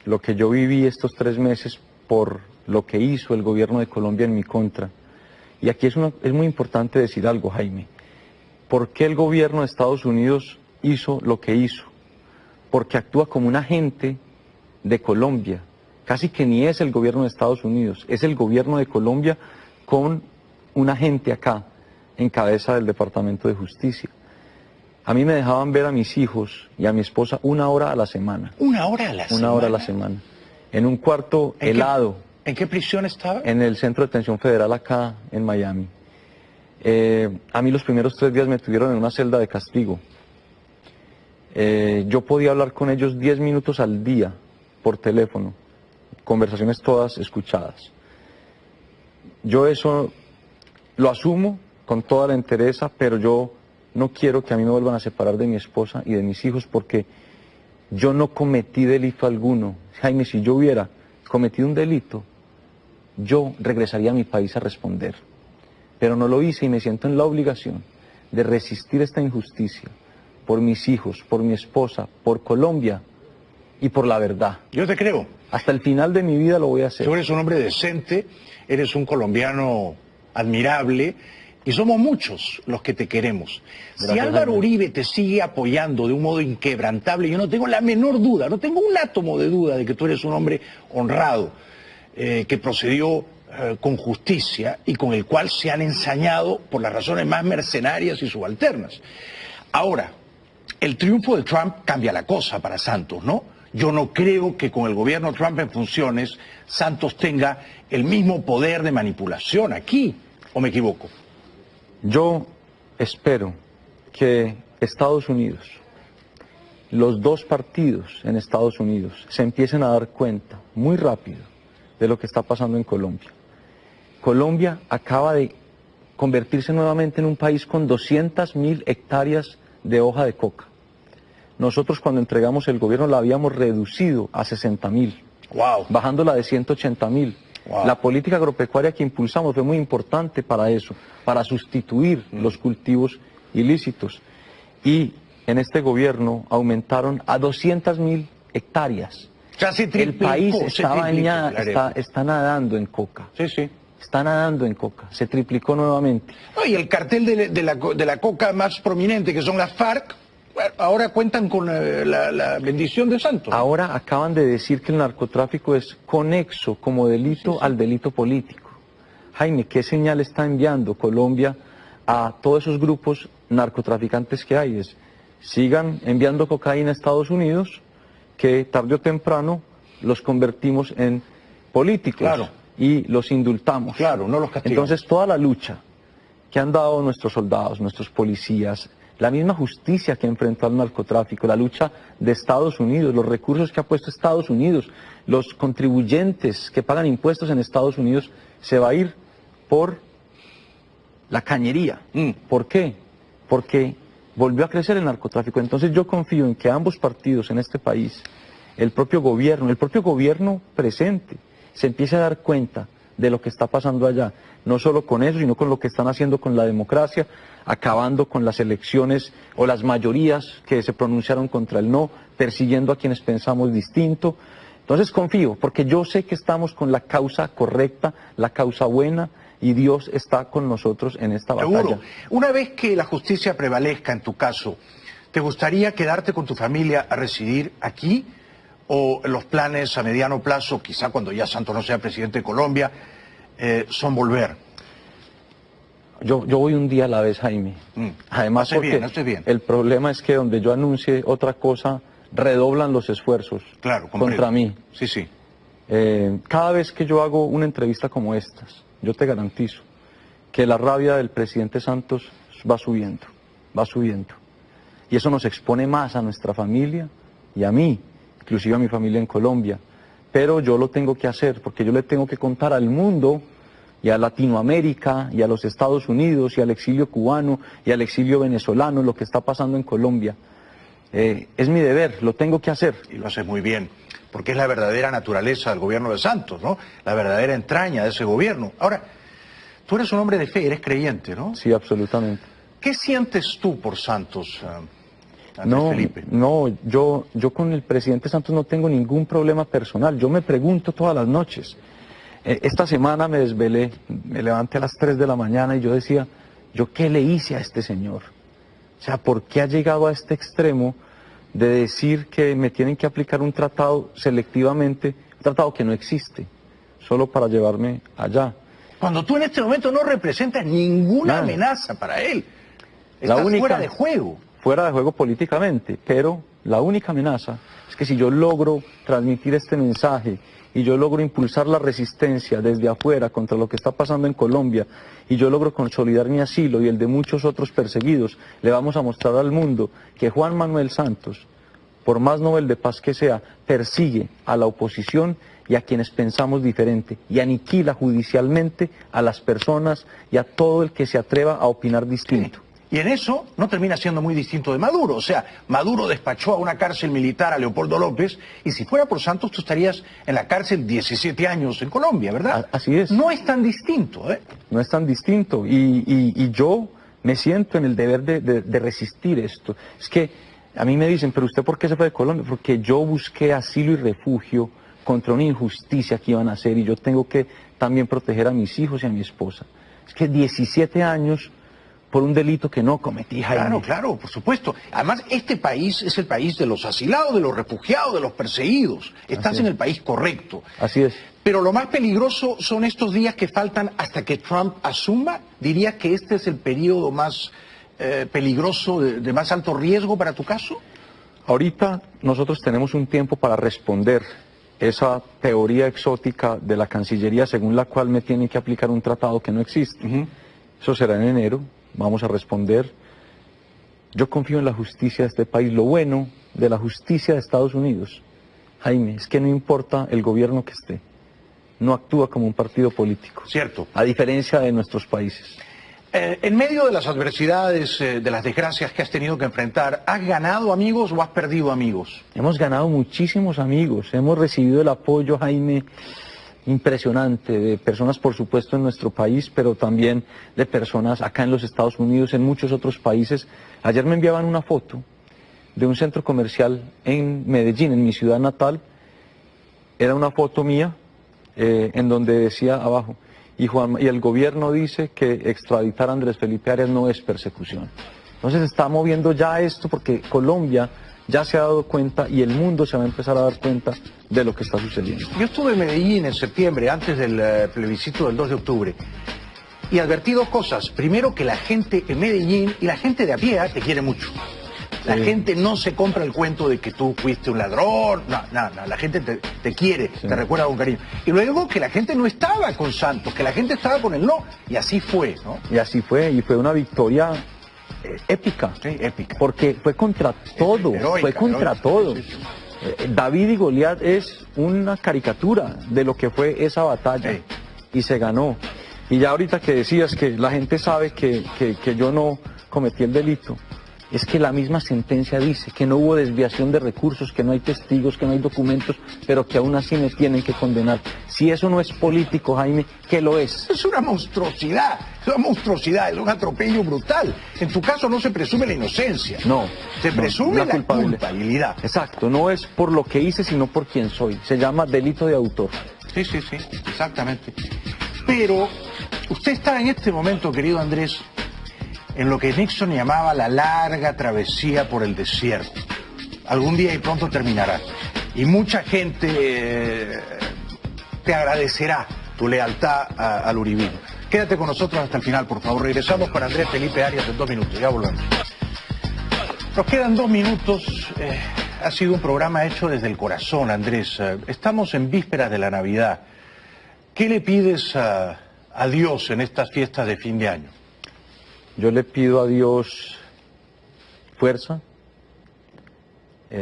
Lo que yo viví estos 3 meses por lo que hizo el gobierno de Colombia en mi contra. Y aquí es muy importante decir algo, Jaime. ¿Por qué el gobierno de Estados Unidos hizo lo que hizo? Porque actúa como un agente de Colombia. Casi que ni es el gobierno de Estados Unidos, es el gobierno de Colombia con un agente acá, en cabeza del Departamento de Justicia. A mí me dejaban ver a mis hijos y a mi esposa 1 hora a la semana. ¿1 hora a la semana? 1 hora a la semana. En un cuarto helado. ¿En qué prisión estaba? En el Centro de Detención Federal acá en Miami. A mí los primeros 3 días me tuvieron en una celda de castigo. Yo podía hablar con ellos 10 minutos al día por teléfono, conversaciones todas escuchadas. Yo eso lo asumo con toda la entereza, pero yo no quiero que a mí me vuelvan a separar de mi esposa y de mis hijos porque yo no cometí delito alguno. Jaime, si yo hubiera cometido un delito, yo regresaría a mi país a responder. Pero no lo hice y me siento en la obligación de resistir esta injusticia por mis hijos, por mi esposa, por Colombia y por la verdad. Yo te creo. Hasta el final de mi vida lo voy a hacer. Tú eres un hombre decente, eres un colombiano admirable y somos muchos los que te queremos. Si Álvaro Uribe te sigue apoyando de un modo inquebrantable, yo no tengo la menor duda, no tengo un átomo de duda de que tú eres un hombre honrado, que procedió con justicia y con el cual se han ensañado por las razones más mercenarias y subalternas. Ahora, el triunfo de Trump cambia la cosa para Santos, ¿no? Yo no creo que con el gobierno Trump en funciones Santos tenga el mismo poder de manipulación aquí, ¿o me equivoco? Yo espero que Estados Unidos, los 2 partidos en Estados Unidos, se empiecen a dar cuenta muy rápido de lo que está pasando en Colombia. Colombia acaba de convertirse nuevamente en un país con 200.000 hectáreas de hoja de coca. Nosotros cuando entregamos el gobierno la habíamos reducido a 60.000, wow, bajándola de 180.000. Wow. La política agropecuaria que impulsamos fue muy importante para eso, para sustituir los cultivos ilícitos. Y en este gobierno aumentaron a 200.000 hectáreas. El país está nadando en coca. Sí, sí. Está nadando en coca, se triplicó nuevamente. No, y el cartel de la coca más prominente, que son las FARC, bueno, ahora cuentan con la bendición de Santos. Ahora acaban de decir que el narcotráfico es conexo como delito al delito político. Jaime, ¿qué señal está enviando Colombia a todos esos grupos narcotraficantes que hay? Sigan enviando cocaína a Estados Unidos, que tarde o temprano los convertimos en políticos. Claro. Y los indultamos. Claro, no los castigamos. Entonces toda la lucha que han dado nuestros soldados, nuestros policías, la misma justicia que enfrentó al narcotráfico, la lucha de Estados Unidos, los recursos que ha puesto Estados Unidos, los contribuyentes que pagan impuestos en Estados Unidos, se va a ir por la cañería. ¿Por qué? Porque volvió a crecer el narcotráfico. Entonces yo confío en que ambos partidos en este país, el propio gobierno presente, se empiece a dar cuenta de lo que está pasando allá, no solo con eso, sino con lo que están haciendo con la democracia, acabando con las elecciones o las mayorías que se pronunciaron contra el no, persiguiendo a quienes pensamos distinto. Entonces confío, porque yo sé que estamos con la causa correcta, la causa buena, y Dios está con nosotros en esta batalla. Seguro. Una vez que la justicia prevalezca en tu caso, ¿te gustaría quedarte con tu familia a residir aquí? ¿O los planes a mediano plazo, quizá cuando ya Santos no sea presidente de Colombia, son volver? yo voy un día a la vez, Jaime. Además, Hace bien. El problema es que donde yo anuncie otra cosa, redoblan los esfuerzos contra mí. Sí, sí. Cada vez que yo hago una entrevista como estas, yo te garantizo que la rabia del presidente Santos va subiendo, va subiendo. Y eso nos expone más a nuestra familia y a mí, inclusive a mi familia en Colombia. Pero yo lo tengo que hacer porque yo le tengo que contar al mundo y a Latinoamérica y a los Estados Unidos y al exilio cubano y al exilio venezolano lo que está pasando en Colombia. Es mi deber, lo tengo que hacer. Y lo hace muy bien, porque es la verdadera naturaleza del gobierno de Santos, ¿no? La verdadera entraña de ese gobierno. Ahora, tú eres un hombre de fe, eres creyente, ¿no? Sí, absolutamente. ¿Qué sientes tú por Santos, Andrés Felipe? No, yo con el presidente Santos no tengo ningún problema personal. Yo me pregunto todas las noches. Esta semana me desvelé, me levanté a las 3 de la mañana y yo decía, ¿yo qué le hice a este señor? O sea, ¿por qué ha llegado a este extremo de decir que me tienen que aplicar un tratado selectivamente, un tratado que no existe, solo para llevarme allá? Cuando tú en este momento no representas ninguna amenaza para él. Estás fuera de juego. Fuera de juego políticamente, pero la única amenaza es que si yo logro transmitir este mensaje y yo logro impulsar la resistencia desde afuera contra lo que está pasando en Colombia y yo logro consolidar mi asilo y el de muchos otros perseguidos, le vamos a mostrar al mundo que Juan Manuel Santos, por más Nobel de Paz que sea, persigue a la oposición y a quienes pensamos diferente y aniquila judicialmente a las personas y a todo el que se atreva a opinar distinto. Sí. Y en eso no termina siendo muy distinto de Maduro. O sea, Maduro despachó a una cárcel militar a Leopoldo López y si fuera por Santos tú estarías en la cárcel 17 años en Colombia, ¿verdad? Así es. No es tan distinto, ¿eh? No es tan distinto y yo me siento en el deber de resistir esto. Es que a mí me dicen, pero ¿usted por qué se fue de Colombia? Porque yo busqué asilo y refugio contra una injusticia que iban a hacer y yo tengo que también proteger a mis hijos y a mi esposa. Es que 17 años por un delito que no cometí, Jaime. Claro, por supuesto. Además, este país es el país de los asilados, de los refugiados, de los perseguidos. Estás en el país correcto. Así es. Pero lo más peligroso son estos días que faltan hasta que Trump asuma. ¿Dirías que este es el periodo más peligroso, de más alto riesgo para tu caso? Ahorita nosotros tenemos un tiempo para responder esa teoría exótica de la Cancillería según la cual me tienen que aplicar un tratado que no existe. Eso será en enero. Vamos a responder. Yo confío en la justicia de este país. Lo bueno de la justicia de Estados Unidos, Jaime, es que no importa el gobierno que esté, no actúa como un partido político. Cierto. A diferencia de nuestros países. En medio de las adversidades, de las desgracias que has tenido que enfrentar, ¿has ganado amigos o has perdido amigos? Hemos ganado muchísimos amigos. Hemos recibido el apoyo, Jaime, impresionante, de personas por supuesto en nuestro país, pero también de personas acá en los Estados Unidos, en muchos otros países. Ayer me enviaban una foto de un centro comercial en Medellín, en mi ciudad natal. Era una foto mía en donde decía abajo, y el gobierno dice que extraditar a Andrés Felipe Arias no es persecución. Entonces se está moviendo ya esto porque Colombia ya se ha dado cuenta y el mundo se va a empezar a dar cuenta de lo que está sucediendo. Yo estuve en Medellín en septiembre, antes del plebiscito del 2 de octubre, y advertí dos cosas. Primero, que la gente en Medellín y la gente de a pie te quiere mucho. La gente no se compra el cuento de que tú fuiste un ladrón, no, la gente te quiere, te recuerda con cariño. Y luego que la gente no estaba con Santos, que la gente estaba con el no, y así fue, ¿no? Y así fue, y fue una victoria épica. Sí, épica. Porque fue contra todo, fue contra todo. Sí. David y Goliat es una caricatura de lo que fue esa batalla y se ganó. Y ya ahorita que decías que la gente sabe que yo no cometí el delito, es que la misma sentencia dice que no hubo desviación de recursos, que no hay testigos, que no hay documentos, pero que aún así me tienen que condenar. Si eso no es político, Jaime, ¿qué lo es? Es una monstruosidad, es un atropello brutal. En tu caso no se presume la inocencia. No. Se presume la culpabilidad. Exacto, no es por lo que hice, sino por quién soy. Se llama delito de autor. Sí, exactamente. Pero usted está en este momento, querido Andrés, en lo que Nixon llamaba la larga travesía por el desierto. Algún día y pronto terminará. Y mucha gente te agradecerá tu lealtad al uribismo. Quédate con nosotros hasta el final, por favor. Regresamos para Andrés Felipe Arias en 2 minutos. Ya volvemos. Nos quedan 2 minutos. Ha sido un programa hecho desde el corazón, Andrés. Estamos en vísperas de la Navidad. ¿Qué le pides a Dios en estas fiestas de fin de año? Yo le pido a Dios fuerza,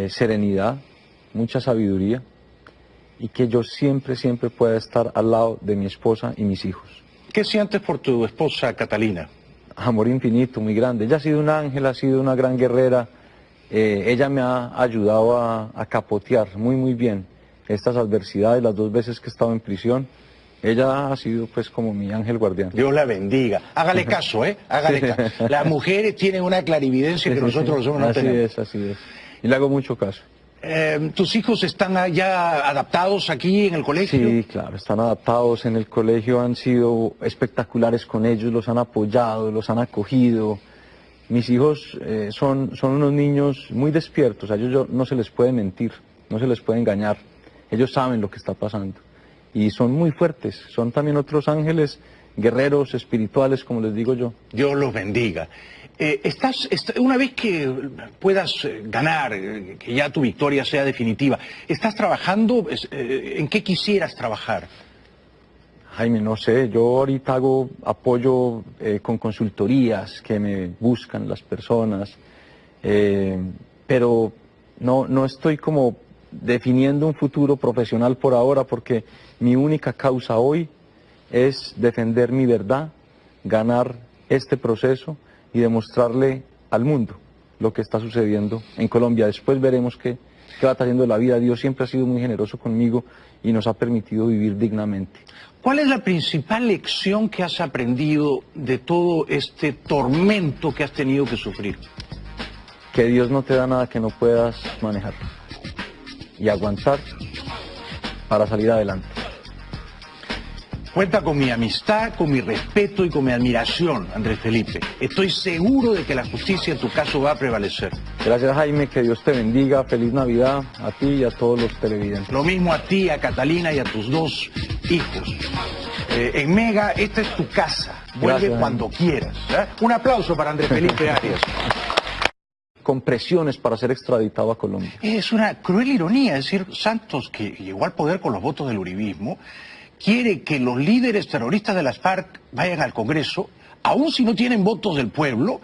serenidad, mucha sabiduría y que yo siempre pueda estar al lado de mi esposa y mis hijos. ¿Qué sientes por tu esposa Catalina? Amor infinito, muy grande. Ella ha sido un ángel, ha sido una gran guerrera. Ella me ha ayudado a capotear muy bien estas adversidades, las 2 veces que he estado en prisión. Ella ha sido pues como mi ángel guardián. Dios la bendiga. Hágale caso, hágale caso. Las mujeres tienen una clarividencia que nosotros los hombres no tenemos. Así es. Y le hago mucho caso. ¿Tus hijos están ya adaptados aquí en el colegio? Sí, claro, están adaptados en el colegio, han sido espectaculares con ellos, los han apoyado, los han acogido. Mis hijos son unos niños muy despiertos, a ellos no se les puede mentir, no se les puede engañar. Ellos saben lo que está pasando y son muy fuertes, son también otros ángeles, guerreros espirituales, como les digo yo. Dios los bendiga. Una vez que puedas ganar, que ya tu victoria sea definitiva, ¿estás trabajando? ¿En qué quisieras trabajar? Jaime, no sé, yo ahorita hago apoyo con consultorías que me buscan las personas, pero no estoy como definiendo un futuro profesional por ahora porque mi única causa hoy es defender mi verdad, ganar este proceso y demostrarle al mundo lo que está sucediendo en Colombia. Después veremos qué va haciendo la vida. Dios siempre ha sido muy generoso conmigo y nos ha permitido vivir dignamente. ¿Cuál es la principal lección que has aprendido de todo este tormento que has tenido que sufrir? Que Dios no te da nada que no puedas manejar y aguantar para salir adelante. Cuenta con mi amistad, con mi respeto y con mi admiración, Andrés Felipe. Estoy seguro de que la justicia en tu caso va a prevalecer. Gracias, Jaime, que Dios te bendiga. Feliz Navidad a ti y a todos los televidentes. Lo mismo a ti, a Catalina y a tus 2 hijos. En Mega, esta es tu casa. Vuelve Gracias, cuando quieras. Un aplauso para Andrés Felipe Arias. Con presiones para ser extraditado a Colombia. Es una cruel ironía, es decir, Santos, que llegó al poder con los votos del uribismo, quiere que los líderes terroristas de las FARC vayan al Congreso, aun si no tienen votos del pueblo,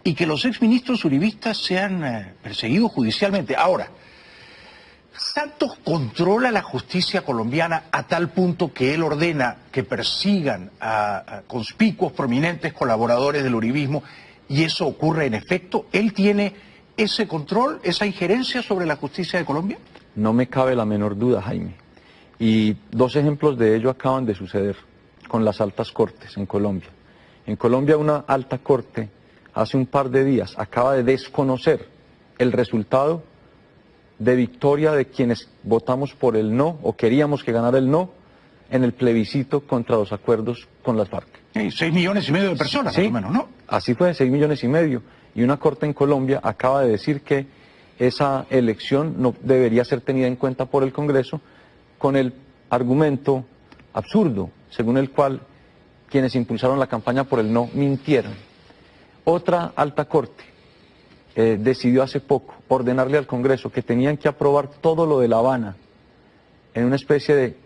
y que los exministros uribistas sean perseguidos judicialmente. Ahora, Santos controla la justicia colombiana a tal punto que él ordena que persigan a conspicuos, prominentes colaboradores del uribismo, y eso ocurre en efecto. ¿Él tiene ese control, esa injerencia sobre la justicia de Colombia? No me cabe la menor duda, Jaime. Y 2 ejemplos de ello acaban de suceder con las altas cortes en Colombia. En Colombia una alta corte hace un par de días acaba de desconocer el resultado de victoria de quienes votamos por el no o queríamos que ganara el no en el plebiscito contra los acuerdos con las FARC. 6,5 millones de personas, ¿Sí? Más o menos, ¿no? Así fue, 6,5 millones. Y una corte en Colombia acaba de decir que esa elección no debería ser tenida en cuenta por el Congreso, con el argumento absurdo, según el cual quienes impulsaron la campaña por el no mintieron. Otra alta corte decidió hace poco ordenarle al Congreso que tenían que aprobar todo lo de La Habana en una especie de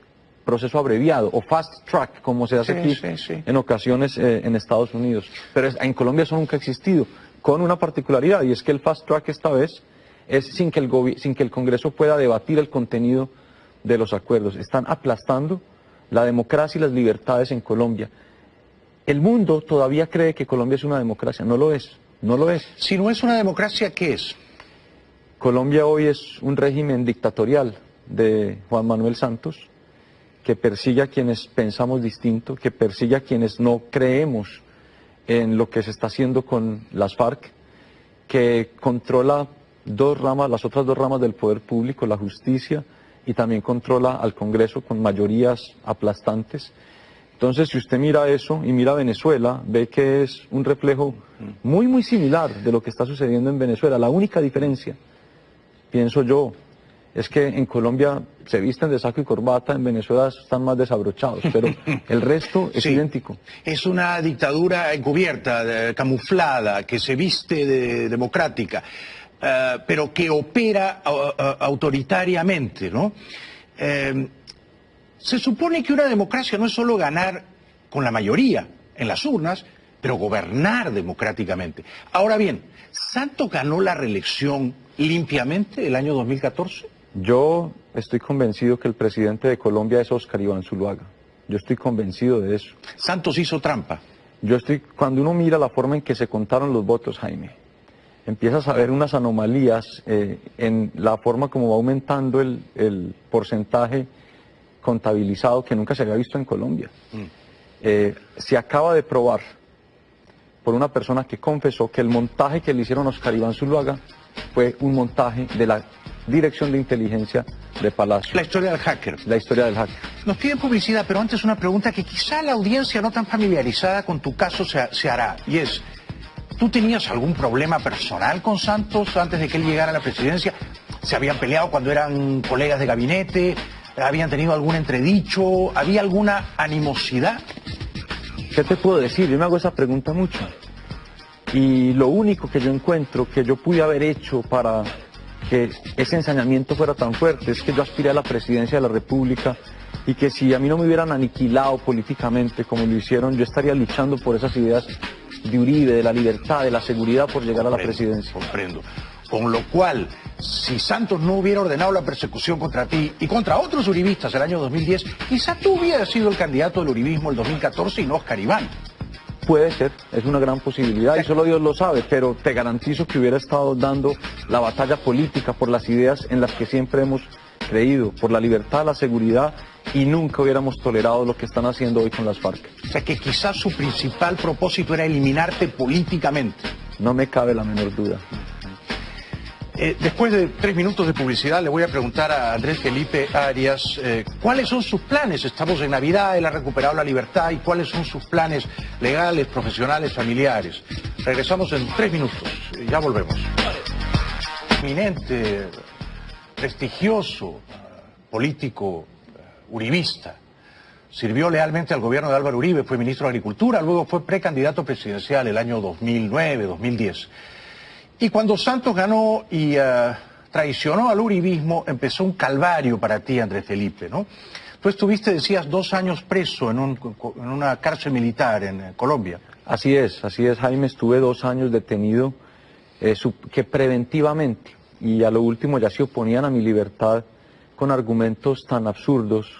proceso abreviado o fast track, como se hace aquí en ocasiones en Estados Unidos. Pero en Colombia eso nunca ha existido, con una particularidad, y es que el fast track esta vez es sin que el Congreso pueda debatir el contenido de los acuerdos. Están aplastando la democracia y las libertades en Colombia. El mundo todavía cree que Colombia es una democracia. No lo es, no lo es. Si no es una democracia, ¿qué es? Colombia hoy es un régimen dictatorial de Juan Manuel Santos, que persigue a quienes pensamos distinto, que persigue a quienes no creemos en lo que se está haciendo con las FARC, que controla 2 ramas, las otras 2 ramas del poder público, la justicia, y también controla al Congreso con mayorías aplastantes. Entonces, si usted mira eso y mira Venezuela, ve que es un reflejo muy similar de lo que está sucediendo en Venezuela. La única diferencia, pienso yo, es que en Colombia se visten de saco y corbata, en Venezuela están más desabrochados, pero el resto es idéntico. Es una dictadura encubierta, camuflada, que se viste de democrática, pero que opera autoritariamente, ¿no? Se supone que una democracia no es solo ganar con la mayoría en las urnas, pero gobernar democráticamente. Ahora bien, ¿Santos ganó la reelección limpiamente el año 2014? Yo estoy convencido que el presidente de Colombia es Óscar Iván Zuluaga. Yo estoy convencido de eso. ¿Santos hizo trampa? Cuando uno mira la forma en que se contaron los votos, Jaime, empiezas a ver unas anomalías en la forma como va aumentando el porcentaje contabilizado que nunca se había visto en Colombia. Se acaba de probar por una persona que confesó que el montaje que le hicieron a Óscar Iván Zuluaga fue un montaje de la Dirección de Inteligencia de Palacio. La historia del hacker. La historia del hacker. Nos piden publicidad, pero antes una pregunta que quizá la audiencia no tan familiarizada con tu caso se hará, y es, ¿tú tenías algún problema personal con Santos antes de que él llegara a la presidencia? ¿Se habían peleado cuando eran colegas de gabinete? ¿Habían tenido algún entredicho? ¿Había alguna animosidad? ¿Qué te puedo decir? Yo me hago esa pregunta mucho. Y lo único que yo encuentro que yo pude haber hecho para que ese ensañamiento fuera tan fuerte es que yo aspiré a la presidencia de la República y que si a mí no me hubieran aniquilado políticamente como lo hicieron, yo estaría luchando por esas ideas de Uribe, de la libertad, de la seguridad por llegar a la presidencia. Comprendo. Con lo cual, si Santos no hubiera ordenado la persecución contra ti y contra otros uribistas el año 2010, quizá tú hubieras sido el candidato del uribismo el 2014 y no Óscar Iván. Puede ser, es una gran posibilidad y solo Dios lo sabe, pero te garantizo que hubiera estado dando la batalla política por las ideas en las que siempre hemos creído, por la libertad, la seguridad, y nunca hubiéramos tolerado lo que están haciendo hoy con las FARC. O sea que quizás su principal propósito era eliminarte políticamente. No me cabe la menor duda. Después de 3 minutos de publicidad le voy a preguntar a Andrés Felipe Arias cuáles son sus planes. Estamos en Navidad, él ha recuperado la libertad, y cuáles son sus planes legales, profesionales, familiares. Regresamos en 3 minutos, ya volvemos. Eminente, prestigioso, político, uribista. Sirvió lealmente al gobierno de Álvaro Uribe, fue ministro de Agricultura, luego fue precandidato presidencial el año 2009, 2010. Y cuando Santos ganó y traicionó al uribismo, empezó un calvario para ti, Andrés Felipe, ¿no? Tú estuviste, decías, 2 años preso en una cárcel militar en Colombia. Así es, Jaime, estuve 2 años detenido, que preventivamente, y a lo último ya se oponían a mi libertad con argumentos tan absurdos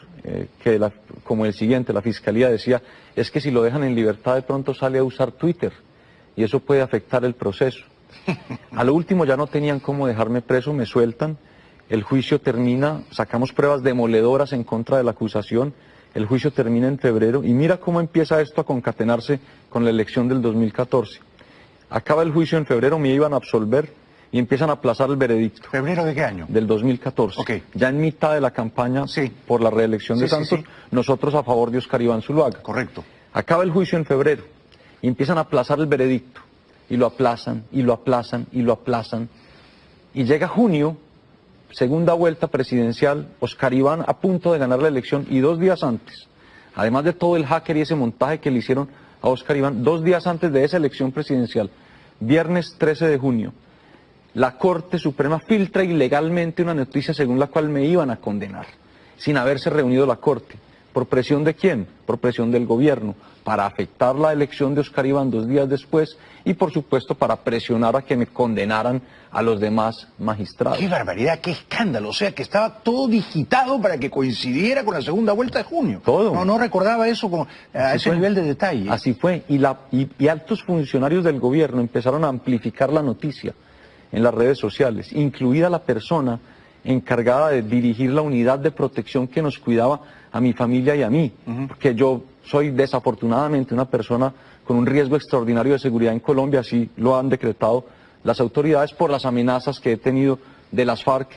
como el siguiente. La fiscalía decía, es que si lo dejan en libertad de pronto sale a usar Twitter, y eso puede afectar el proceso. A lo último ya no tenían cómo dejarme preso, me sueltan, el juicio termina, sacamos pruebas demoledoras en contra de la acusación, el juicio termina en febrero y mira cómo empieza esto a concatenarse con la elección del 2014. Acaba el juicio en febrero, me iban a absolver y empiezan a aplazar el veredicto. ¿Febrero de qué año? Del 2014. Okay. Ya en mitad de la campaña por la reelección de Santos, nosotros a favor de Óscar Iván Zuluaga. Correcto. Acaba el juicio en febrero y empiezan a aplazar el veredicto. Y lo aplazan, y lo aplazan, y lo aplazan. Y llega junio, segunda vuelta presidencial, Óscar Iván a punto de ganar la elección, y 2 días antes, además de todo el hacker y ese montaje que le hicieron a Óscar Iván, 2 días antes de esa elección presidencial, viernes 13 de junio, la Corte Suprema filtra ilegalmente una noticia según la cual me iban a condenar, sin haberse reunido la Corte. ¿Por presión de quién? Por presión del gobierno, para afectar la elección de Óscar Iván 2 días después y por supuesto para presionar a que me condenaran a los demás magistrados. ¡Qué barbaridad, qué escándalo! O sea, que estaba todo digitado para que coincidiera con la segunda vuelta de junio. Todo. No recordaba eso a ese nivel de detalle. Así fue, y altos funcionarios del gobierno empezaron a amplificar la noticia en las redes sociales, incluida la persona encargada de dirigir la unidad de protección que nos cuidaba a mi familia y a mí, porque yo soy desafortunadamente una persona con un riesgo extraordinario de seguridad en Colombia, así lo han decretado las autoridades por las amenazas que he tenido de las FARC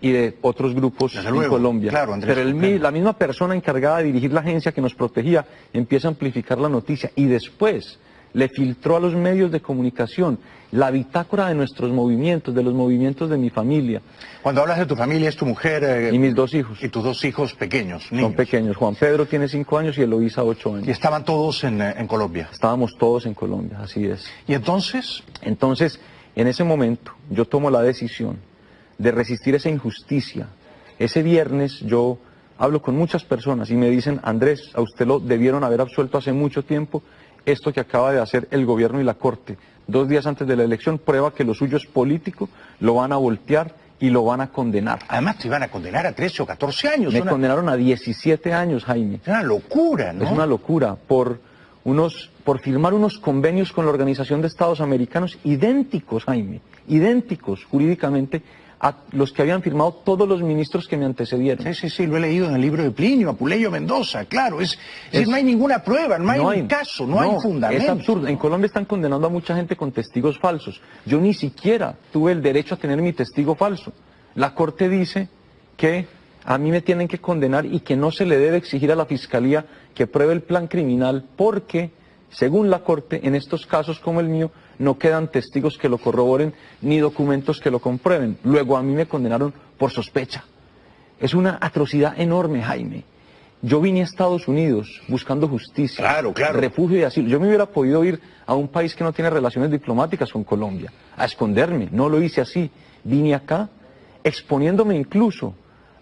y de otros grupos en Colombia. Claro, Andrés, pero la misma persona encargada de dirigir la agencia que nos protegía empieza a amplificar la noticia y después le filtró a los medios de comunicación la bitácora de nuestros movimientos, de los movimientos de mi familia. Cuando hablas de tu familia, es tu mujer... y mis 2 hijos. Y tus 2 hijos pequeños, niños. Son pequeños. Juan Pedro tiene 5 años y Eloísa 8 años. Y estaban todos en Colombia. Estábamos todos en Colombia, así es. ¿Y entonces? Entonces, en ese momento, yo tomo la decisión de resistir esa injusticia. Ese viernes yo hablo con muchas personas y me dicen, Andrés, a usted lo debieron haber absuelto hace mucho tiempo. Esto que acaba de hacer el gobierno y la Corte 2 días antes de la elección prueba que lo suyo es político, lo van a voltear y lo van a condenar. Además te iban a condenar a 13 o 14 años. Me condenaron a 17 años, Jaime. Es una locura, ¿no? Es una locura por firmar unos convenios con la Organización de Estados Americanos idénticos, Jaime, idénticos jurídicamente a los que habían firmado todos los ministros que me antecedieron. Sí, lo he leído en el libro de Plinio, Apuleyo Mendoza, claro. No hay ninguna prueba, no hay un caso, no hay fundamento. Es absurdo. En Colombia están condenando a mucha gente con testigos falsos. Yo ni siquiera tuve el derecho a tener mi testigo falso. La Corte dice que a mí me tienen que condenar y que no se le debe exigir a la Fiscalía que pruebe el plan criminal porque, según la Corte, en estos casos como el mío, no quedan testigos que lo corroboren ni documentos que lo comprueben. Luego a mí me condenaron por sospecha. Es una atrocidad enorme, Jaime. Yo vine a Estados Unidos buscando justicia, refugio y asilo. Yo me hubiera podido ir a un país que no tiene relaciones diplomáticas con Colombia, a esconderme. No lo hice así. Vine acá exponiéndome incluso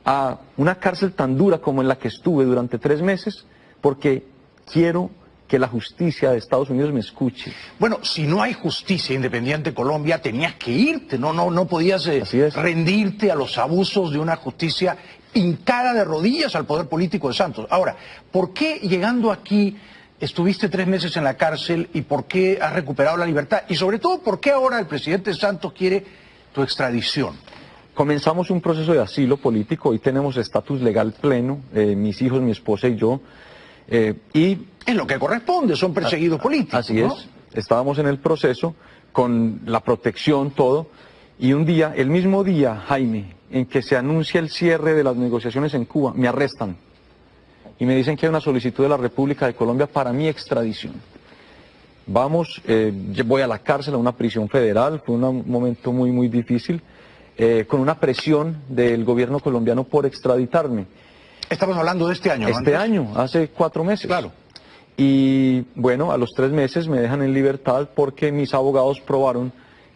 a una cárcel tan dura como en la que estuve durante 3 meses, porque quiero que la justicia de Estados Unidos me escuche. Bueno, si no hay justicia independiente en Colombia, tenías que irte, no podías rendirte a los abusos de una justicia hincada de rodillas al poder político de Santos. Ahora, ¿por qué llegando aquí estuviste 3 meses en la cárcel y por qué has recuperado la libertad? Y sobre todo, ¿por qué ahora el presidente Santos quiere tu extradición? Comenzamos un proceso de asilo político, hoy tenemos estatus legal pleno, mis hijos, mi esposa y yo, y es lo que corresponde, son perseguidos políticos. Así es, estábamos en el proceso con la protección, todo, y un día, el mismo día, Jaime, en que se anuncia el cierre de las negociaciones en Cuba, me arrestan y me dicen que hay una solicitud de la República de Colombia para mi extradición. Vamos, voy a la cárcel, a una prisión federal, fue un momento muy, muy difícil, con una presión del gobierno colombiano por extraditarme. Estamos hablando de este año, ¿no? Este año, hace 4 meses. Claro. Y bueno, a los 3 meses me dejan en libertad porque mis abogados probaron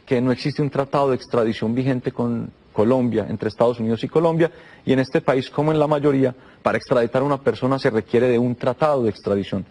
que no existe un tratado de extradición vigente con Colombia, entre Estados Unidos y Colombia, y en este país, como en la mayoría, para extraditar a una persona se requiere de un tratado de extradición.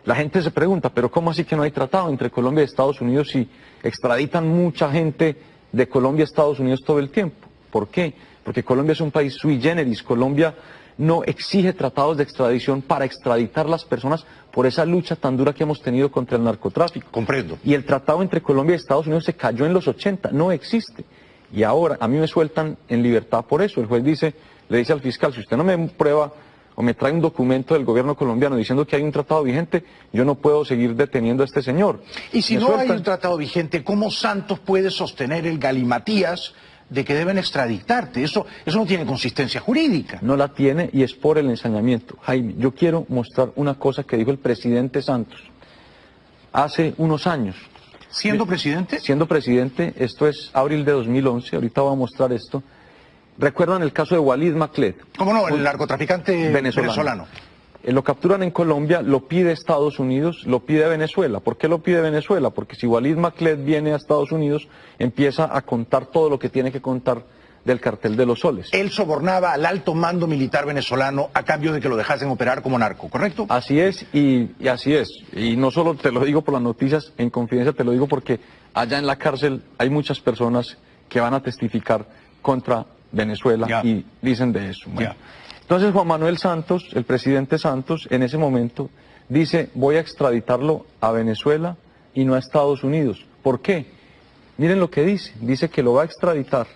La gente se pregunta, pero ¿cómo así que no hay tratado entre Colombia y Estados Unidos si extraditan mucha gente de Colombia a Estados Unidos todo el tiempo? ¿Por qué? Porque Colombia es un país sui generis. Colombia no exige tratados de extradición para extraditar las personas por esa lucha tan dura que hemos tenido contra el narcotráfico. Comprendo. Y el tratado entre Colombia y Estados Unidos se cayó en los 80, no existe. Y ahora a mí me sueltan en libertad por eso. El juez le dice al fiscal, si usted no me prueba o me trae un documento del gobierno colombiano diciendo que hay un tratado vigente, yo no puedo seguir deteniendo a este señor. Y si no hay un tratado vigente, ¿cómo Santos puede sostener el galimatías de que deben extraditarte? Eso no tiene consistencia jurídica. No la tiene y es por el ensañamiento. Jaime, yo quiero mostrar una cosa que dijo el presidente Santos hace unos años. ¿Siendo presidente? Siendo presidente, esto es abril de 2011, ahorita voy a mostrar esto. ¿Recuerdan el caso de Walid Maclet? ¿Cómo no? El narcotraficante venezolano. Lo capturan en Colombia, lo pide Estados Unidos, lo pide Venezuela. ¿Por qué lo pide Venezuela? Porque si Walid Maclet viene a Estados Unidos, empieza a contar todo lo que tiene que contar del cartel de los soles. Él sobornaba al alto mando militar venezolano a cambio de que lo dejasen operar como narco, ¿correcto? Así es, y así es. Y no solo te lo digo por las noticias, en confidencia te lo digo porque allá en la cárcel hay muchas personas que van a testificar contra Venezuela y dicen de eso. Bueno. Entonces Juan Manuel Santos, el presidente Santos, en ese momento dice, voy a extraditarlo a Venezuela y no a Estados Unidos. ¿Por qué? Miren lo que dice que lo va a extraditar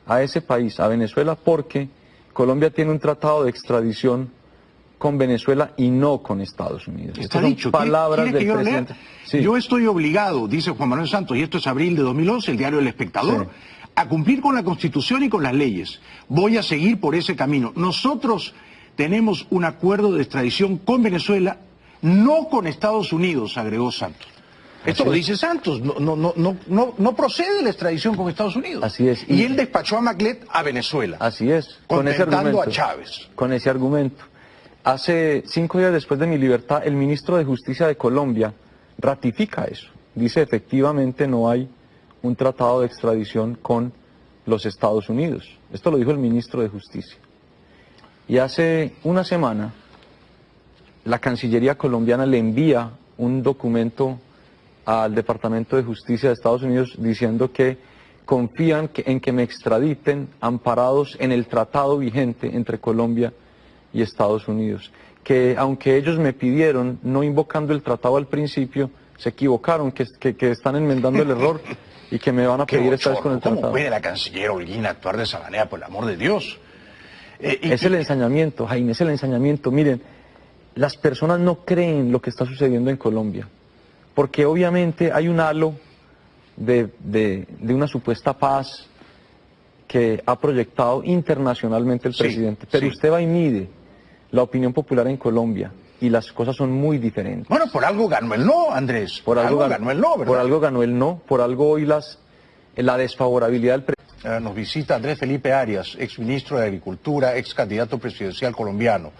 a ese país, a Venezuela, porque Colombia tiene un tratado de extradición con Venezuela y no con Estados Unidos. Está dicho. Palabras del presidente. Sí. Yo estoy obligado, dice Juan Manuel Santos, y esto es abril de 2011, el diario El Espectador, a cumplir con la Constitución y con las leyes. Voy a seguir por ese camino. Nosotros tenemos un acuerdo de extradición con Venezuela, no con Estados Unidos, agregó Santos. Esto lo dice Santos, no procede la extradición con Estados Unidos. Así es. Y él despachó a Maclet a Venezuela. Así es. Contentando a Chávez. Con ese argumento. Hace 5 días después de mi libertad, el ministro de Justicia de Colombia ratifica eso. Dice, efectivamente no hay un tratado de extradición con los Estados Unidos. Esto lo dijo el ministro de Justicia. Y hace una semana, la Cancillería colombiana le envía un documento al Departamento de Justicia de Estados Unidos diciendo que confían en que me extraditen amparados en el tratado vigente entre Colombia y Estados Unidos. Que aunque ellos me pidieron, no invocando el tratado al principio, se equivocaron, que están enmendando el error y que me van a pedir esta vez con el tratado. ¿Cómo puede la canciller Holguín actuar de esa manera, por el amor de Dios? Es el ensañamiento, Jaime, es el ensañamiento. Miren, las personas no creen lo que está sucediendo en Colombia, porque obviamente hay un halo de una supuesta paz que ha proyectado internacionalmente el presidente, pero usted va y mide la opinión popular en Colombia y las cosas son muy diferentes. Bueno, por algo ganó el no, Andrés. Por algo ganó el no, ¿verdad? Por algo ganó el no, por algo hoy la desfavorabilidad del presidente. Nos visita Andrés Felipe Arias, exministro de Agricultura, ex candidato presidencial colombiano,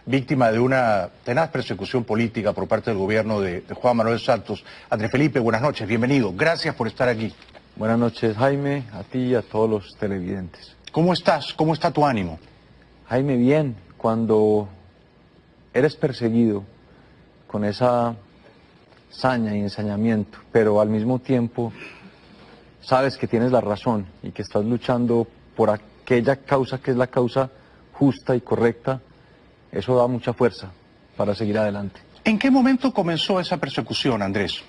víctima de una tenaz persecución política por parte del gobierno de Juan Manuel Santos. Andrés Felipe, buenas noches, bienvenido. Gracias por estar aquí. Buenas noches, Jaime, a ti y a todos los televidentes. ¿Cómo estás? ¿Cómo está tu ánimo? Jaime, bien. Cuando eres perseguido con esa saña y ensañamiento, pero al mismo tiempo sabes que tienes la razón y que estás luchando por aquella causa que es la causa justa y correcta, eso da mucha fuerza para seguir adelante. ¿En qué momento comenzó esa persecución, Andrés?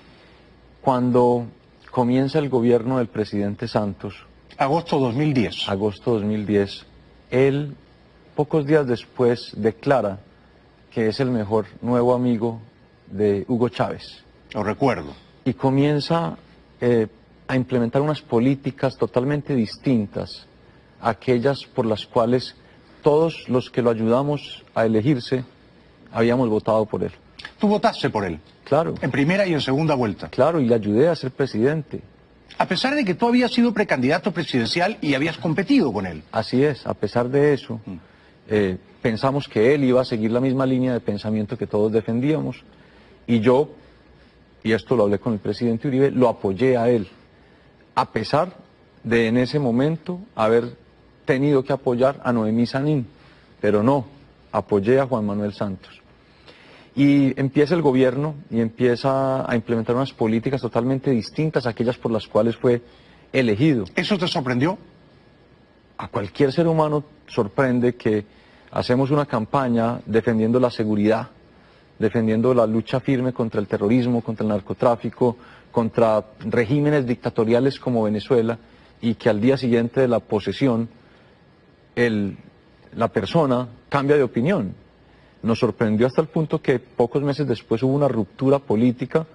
Cuando comienza el gobierno del presidente Santos. Agosto 2010. Agosto 2010. Él, pocos días después, declara que es el mejor nuevo amigo de Hugo Chávez. Lo recuerdo. Y comienza a implementar unas políticas totalmente distintas a aquellas por las cuales todos los que lo ayudamos a elegirse habíamos votado por él. ¿Tú votaste por él? Claro. En primera y en segunda vuelta. Claro, y le ayudé a ser presidente. A pesar de que tú habías sido precandidato presidencial y habías competido con él. Así es, a pesar de eso, pensamos que él iba a seguir la misma línea de pensamiento que todos defendíamos, y yo, y esto lo hablé con el presidente Uribe, lo apoyé a él, a pesar de en ese momento haber tenido que apoyar a Noemí Sanín, pero no, apoyé a Juan Manuel Santos. Y empieza el gobierno y empieza a implementar unas políticas totalmente distintas a aquellas por las cuales fue elegido. ¿Eso te sorprendió? A cualquier ser humano sorprende que hacemos una campaña defendiendo la seguridad, defendiendo la lucha firme contra el terrorismo, contra el narcotráfico, contra regímenes dictatoriales como Venezuela, y que al día siguiente de la posesión la persona cambia de opinión. Nos sorprendió hasta el punto que pocos meses después hubo una ruptura política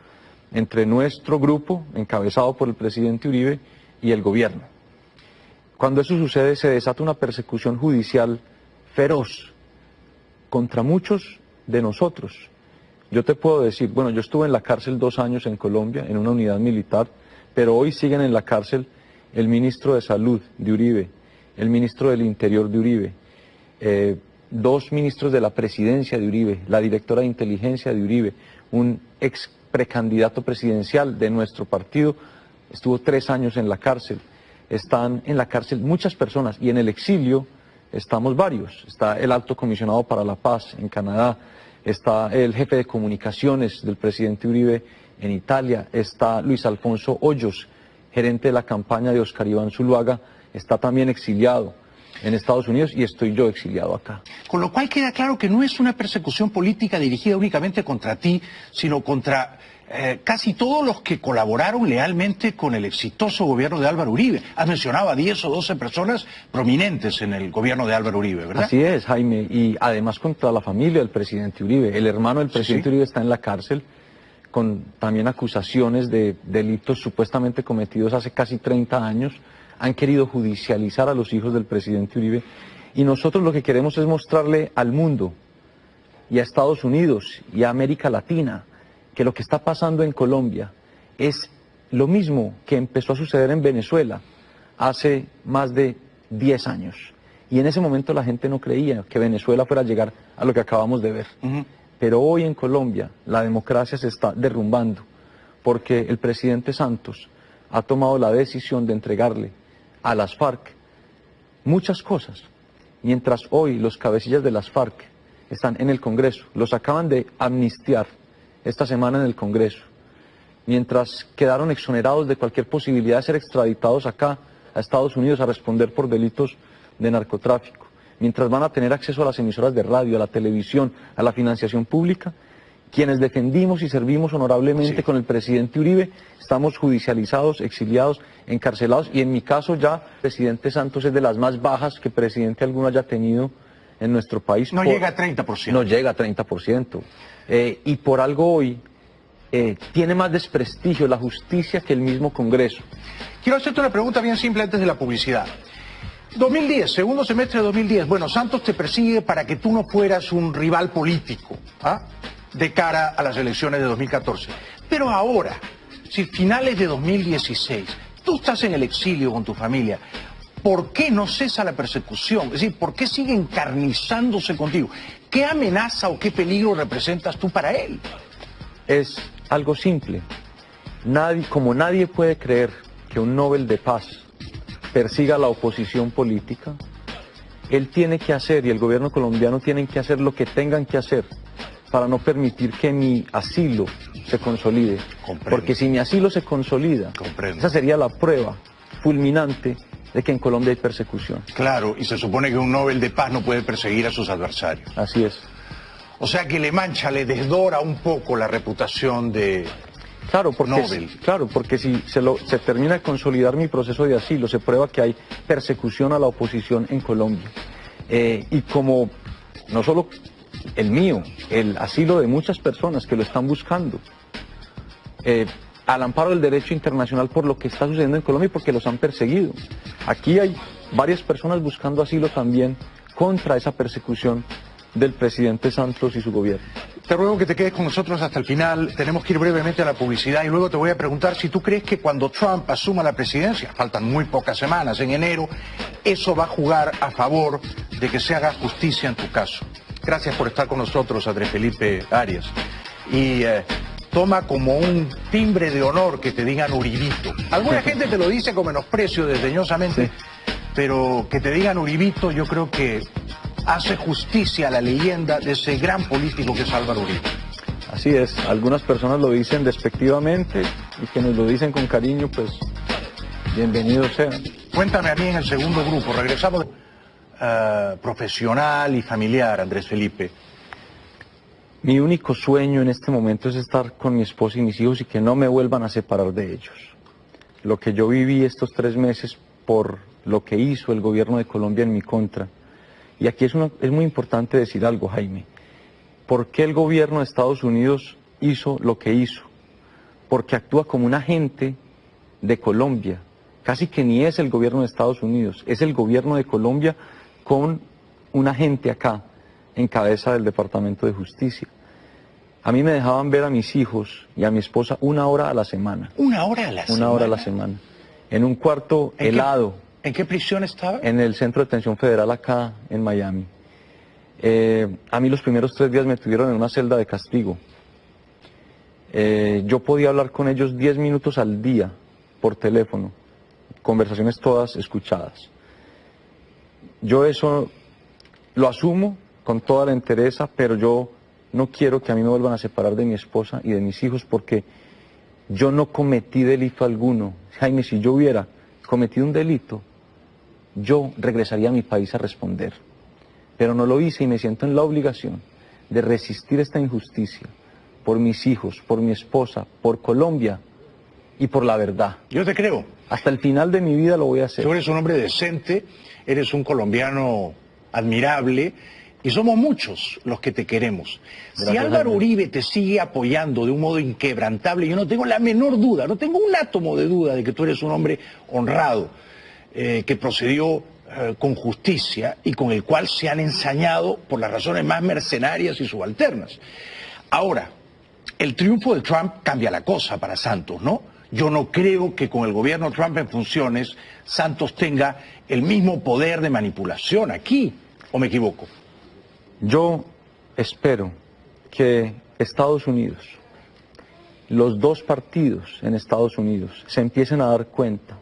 entre nuestro grupo, encabezado por el presidente Uribe, y el gobierno. Cuando eso sucede, se desata una persecución judicial feroz contra muchos de nosotros. Yo te puedo decir, bueno, yo estuve en la cárcel 2 años en Colombia, en una unidad militar, pero hoy siguen en la cárcel el ministro de Salud de Uribe, el ministro del Interior de Uribe, 2 ministros de la presidencia de Uribe, la directora de inteligencia de Uribe, un ex precandidato presidencial de nuestro partido, estuvo 3 años en la cárcel. Están en la cárcel muchas personas y en el exilio estamos varios. Está el alto comisionado para la paz en Canadá, está el jefe de comunicaciones del presidente Uribe en Italia, está Luis Alfonso Hoyos, gerente de la campaña de Oscar Iván Zuluaga, está también exiliado en Estados Unidos, y estoy yo exiliado acá. Con lo cual queda claro que no es una persecución política dirigida únicamente contra ti, sino contra casi todos los que colaboraron lealmente con el exitoso gobierno de Álvaro Uribe. Has mencionado a 10 o 12 personas prominentes en el gobierno de Álvaro Uribe, ¿verdad? Así es, Jaime, y además contra la familia del presidente Uribe. El hermano del presidente Uribe está en la cárcel con también acusaciones de delitos supuestamente cometidos hace casi 30 años. Han querido judicializar a los hijos del presidente Uribe, y nosotros lo que queremos es mostrarle al mundo y a Estados Unidos y a América Latina que lo que está pasando en Colombia Es lo mismo que empezó a suceder en Venezuela hace más de 10 años. Y en ese momento la gente no creía que Venezuela fuera a llegar a lo que acabamos de ver. Pero hoy en Colombia la democracia se está derrumbando porque el presidente Santos ha tomado la decisión de entregarle a las FARC muchas cosas. Mientras hoy los cabecillas de las FARC están en el Congreso, los acaban de amnistiar esta semana en el Congreso, mientras quedaron exonerados de cualquier posibilidad de ser extraditados acá a Estados Unidos a responder por delitos de narcotráfico, mientras van a tener acceso a las emisoras de radio, a la televisión, a la financiación pública, quienes defendimos y servimos honorablemente con el presidente Uribe, estamos judicializados, exiliados, encarcelados, y en mi caso ya el presidente Santos es de las más bajas que presidente alguno haya tenido en nuestro país. No llega a 30%. No llega a 30%. Y por algo hoy tiene más desprestigio la justicia que el mismo Congreso. Quiero hacerte una pregunta bien simple antes de la publicidad. 2010, segundo semestre de 2010, bueno, Santos te persigue para que tú no fueras un rival político, de cara a las elecciones de 2014. Pero ahora, si finales de 2016, tú estás en el exilio con tu familia, ¿por qué no cesa la persecución? Es decir, ¿por qué sigue encarnizándose contigo? ¿Qué amenaza o qué peligro representas tú para él? Es algo simple. Como nadie puede creer que un Nobel de Paz persiga a la oposición política, él tiene que hacer y el gobierno colombiano tiene que hacer lo que tengan que hacer para no permitir que mi asilo se consolide. Comprendo. Porque si mi asilo se consolida, Comprendo. esa sería la prueba fulminante de que en Colombia hay persecución. Claro, y se supone que un Nobel de Paz no puede perseguir a sus adversarios. Así es. O sea que le mancha, le desdora un poco la reputación de Claro, porque si se termina de consolidar mi proceso de asilo, se prueba que hay persecución a la oposición en Colombia. Y como no solo el mío, el asilo de muchas personas que lo están buscando, al amparo del derecho internacional por lo que está sucediendo en Colombia y porque los han perseguido. Aquí hay varias personas buscando asilo también contra esa persecución del presidente Santos y su gobierno. Te ruego que te quedes con nosotros hasta el final. Tenemos que ir brevemente a la publicidad y luego te voy a preguntar si tú crees que cuando Trump asuma la presidencia, faltan muy pocas semanas, en enero, eso va a jugar a favor de que se haga justicia en tu caso. Gracias por estar con nosotros, Andrés Felipe Arias. Y toma como un timbre de honor que te digan Uribito. Alguna gente te lo dice con menosprecio, desdeñosamente, pero que te digan Uribito yo creo que hace justicia a la leyenda de ese gran político que es Álvaro Uribe. Así es, algunas personas lo dicen despectivamente y quienes lo dicen con cariño, pues bienvenidos sean. Cuéntame a mí en el segundo grupo, regresamos profesional y familiar, Andrés Felipe. Mi único sueño en este momento es estar con mi esposa y mis hijos y que no me vuelvan a separar de ellos. Lo que yo viví estos 3 meses por lo que hizo el gobierno de Colombia en mi contra. Y aquí es muy importante decir algo, Jaime. ¿Por qué el gobierno de Estados Unidos hizo lo que hizo? Porque actúa como un agente de Colombia. Casi que ni es el gobierno de Estados Unidos, es el gobierno de Colombia con un agente acá, en cabeza del Departamento de Justicia. A mí me dejaban ver a mis hijos y a mi esposa 1 hora a la semana. ¿1 hora a la semana? 1 hora a la semana. En un cuarto helado. ¿En qué prisión estaba? En el Centro de Detención Federal acá en Miami. A mí los primeros 3 días me tuvieron en una celda de castigo. Yo podía hablar con ellos 10 minutos al día por teléfono, conversaciones todas escuchadas. Yo eso lo asumo con toda la entereza, pero yo no quiero que a mí me vuelvan a separar de mi esposa y de mis hijos porque yo no cometí delito alguno. Jaime, si yo hubiera cometido un delito, yo regresaría a mi país a responder. Pero no lo hice y me siento en la obligación de resistir esta injusticia por mis hijos, por mi esposa, por Colombia y por la verdad. Yo te creo. Hasta el final de mi vida lo voy a hacer. Tú eres un hombre decente, eres un colombiano admirable y somos muchos los que te queremos. Si Álvaro Uribe te sigue apoyando de un modo inquebrantable, yo no tengo la menor duda, no tengo un átomo de duda de que tú eres un hombre honrado, que procedió con justicia y con el cual se han ensañado por las razones más mercenarias y subalternas. Ahora, el triunfo de Trump cambia la cosa para Santos, ¿no? Yo no creo que con el gobierno Trump en funciones Santos tenga el mismo poder de manipulación aquí, ¿o me equivoco? Yo espero que Estados Unidos, los dos partidos en Estados Unidos, se empiecen a dar cuenta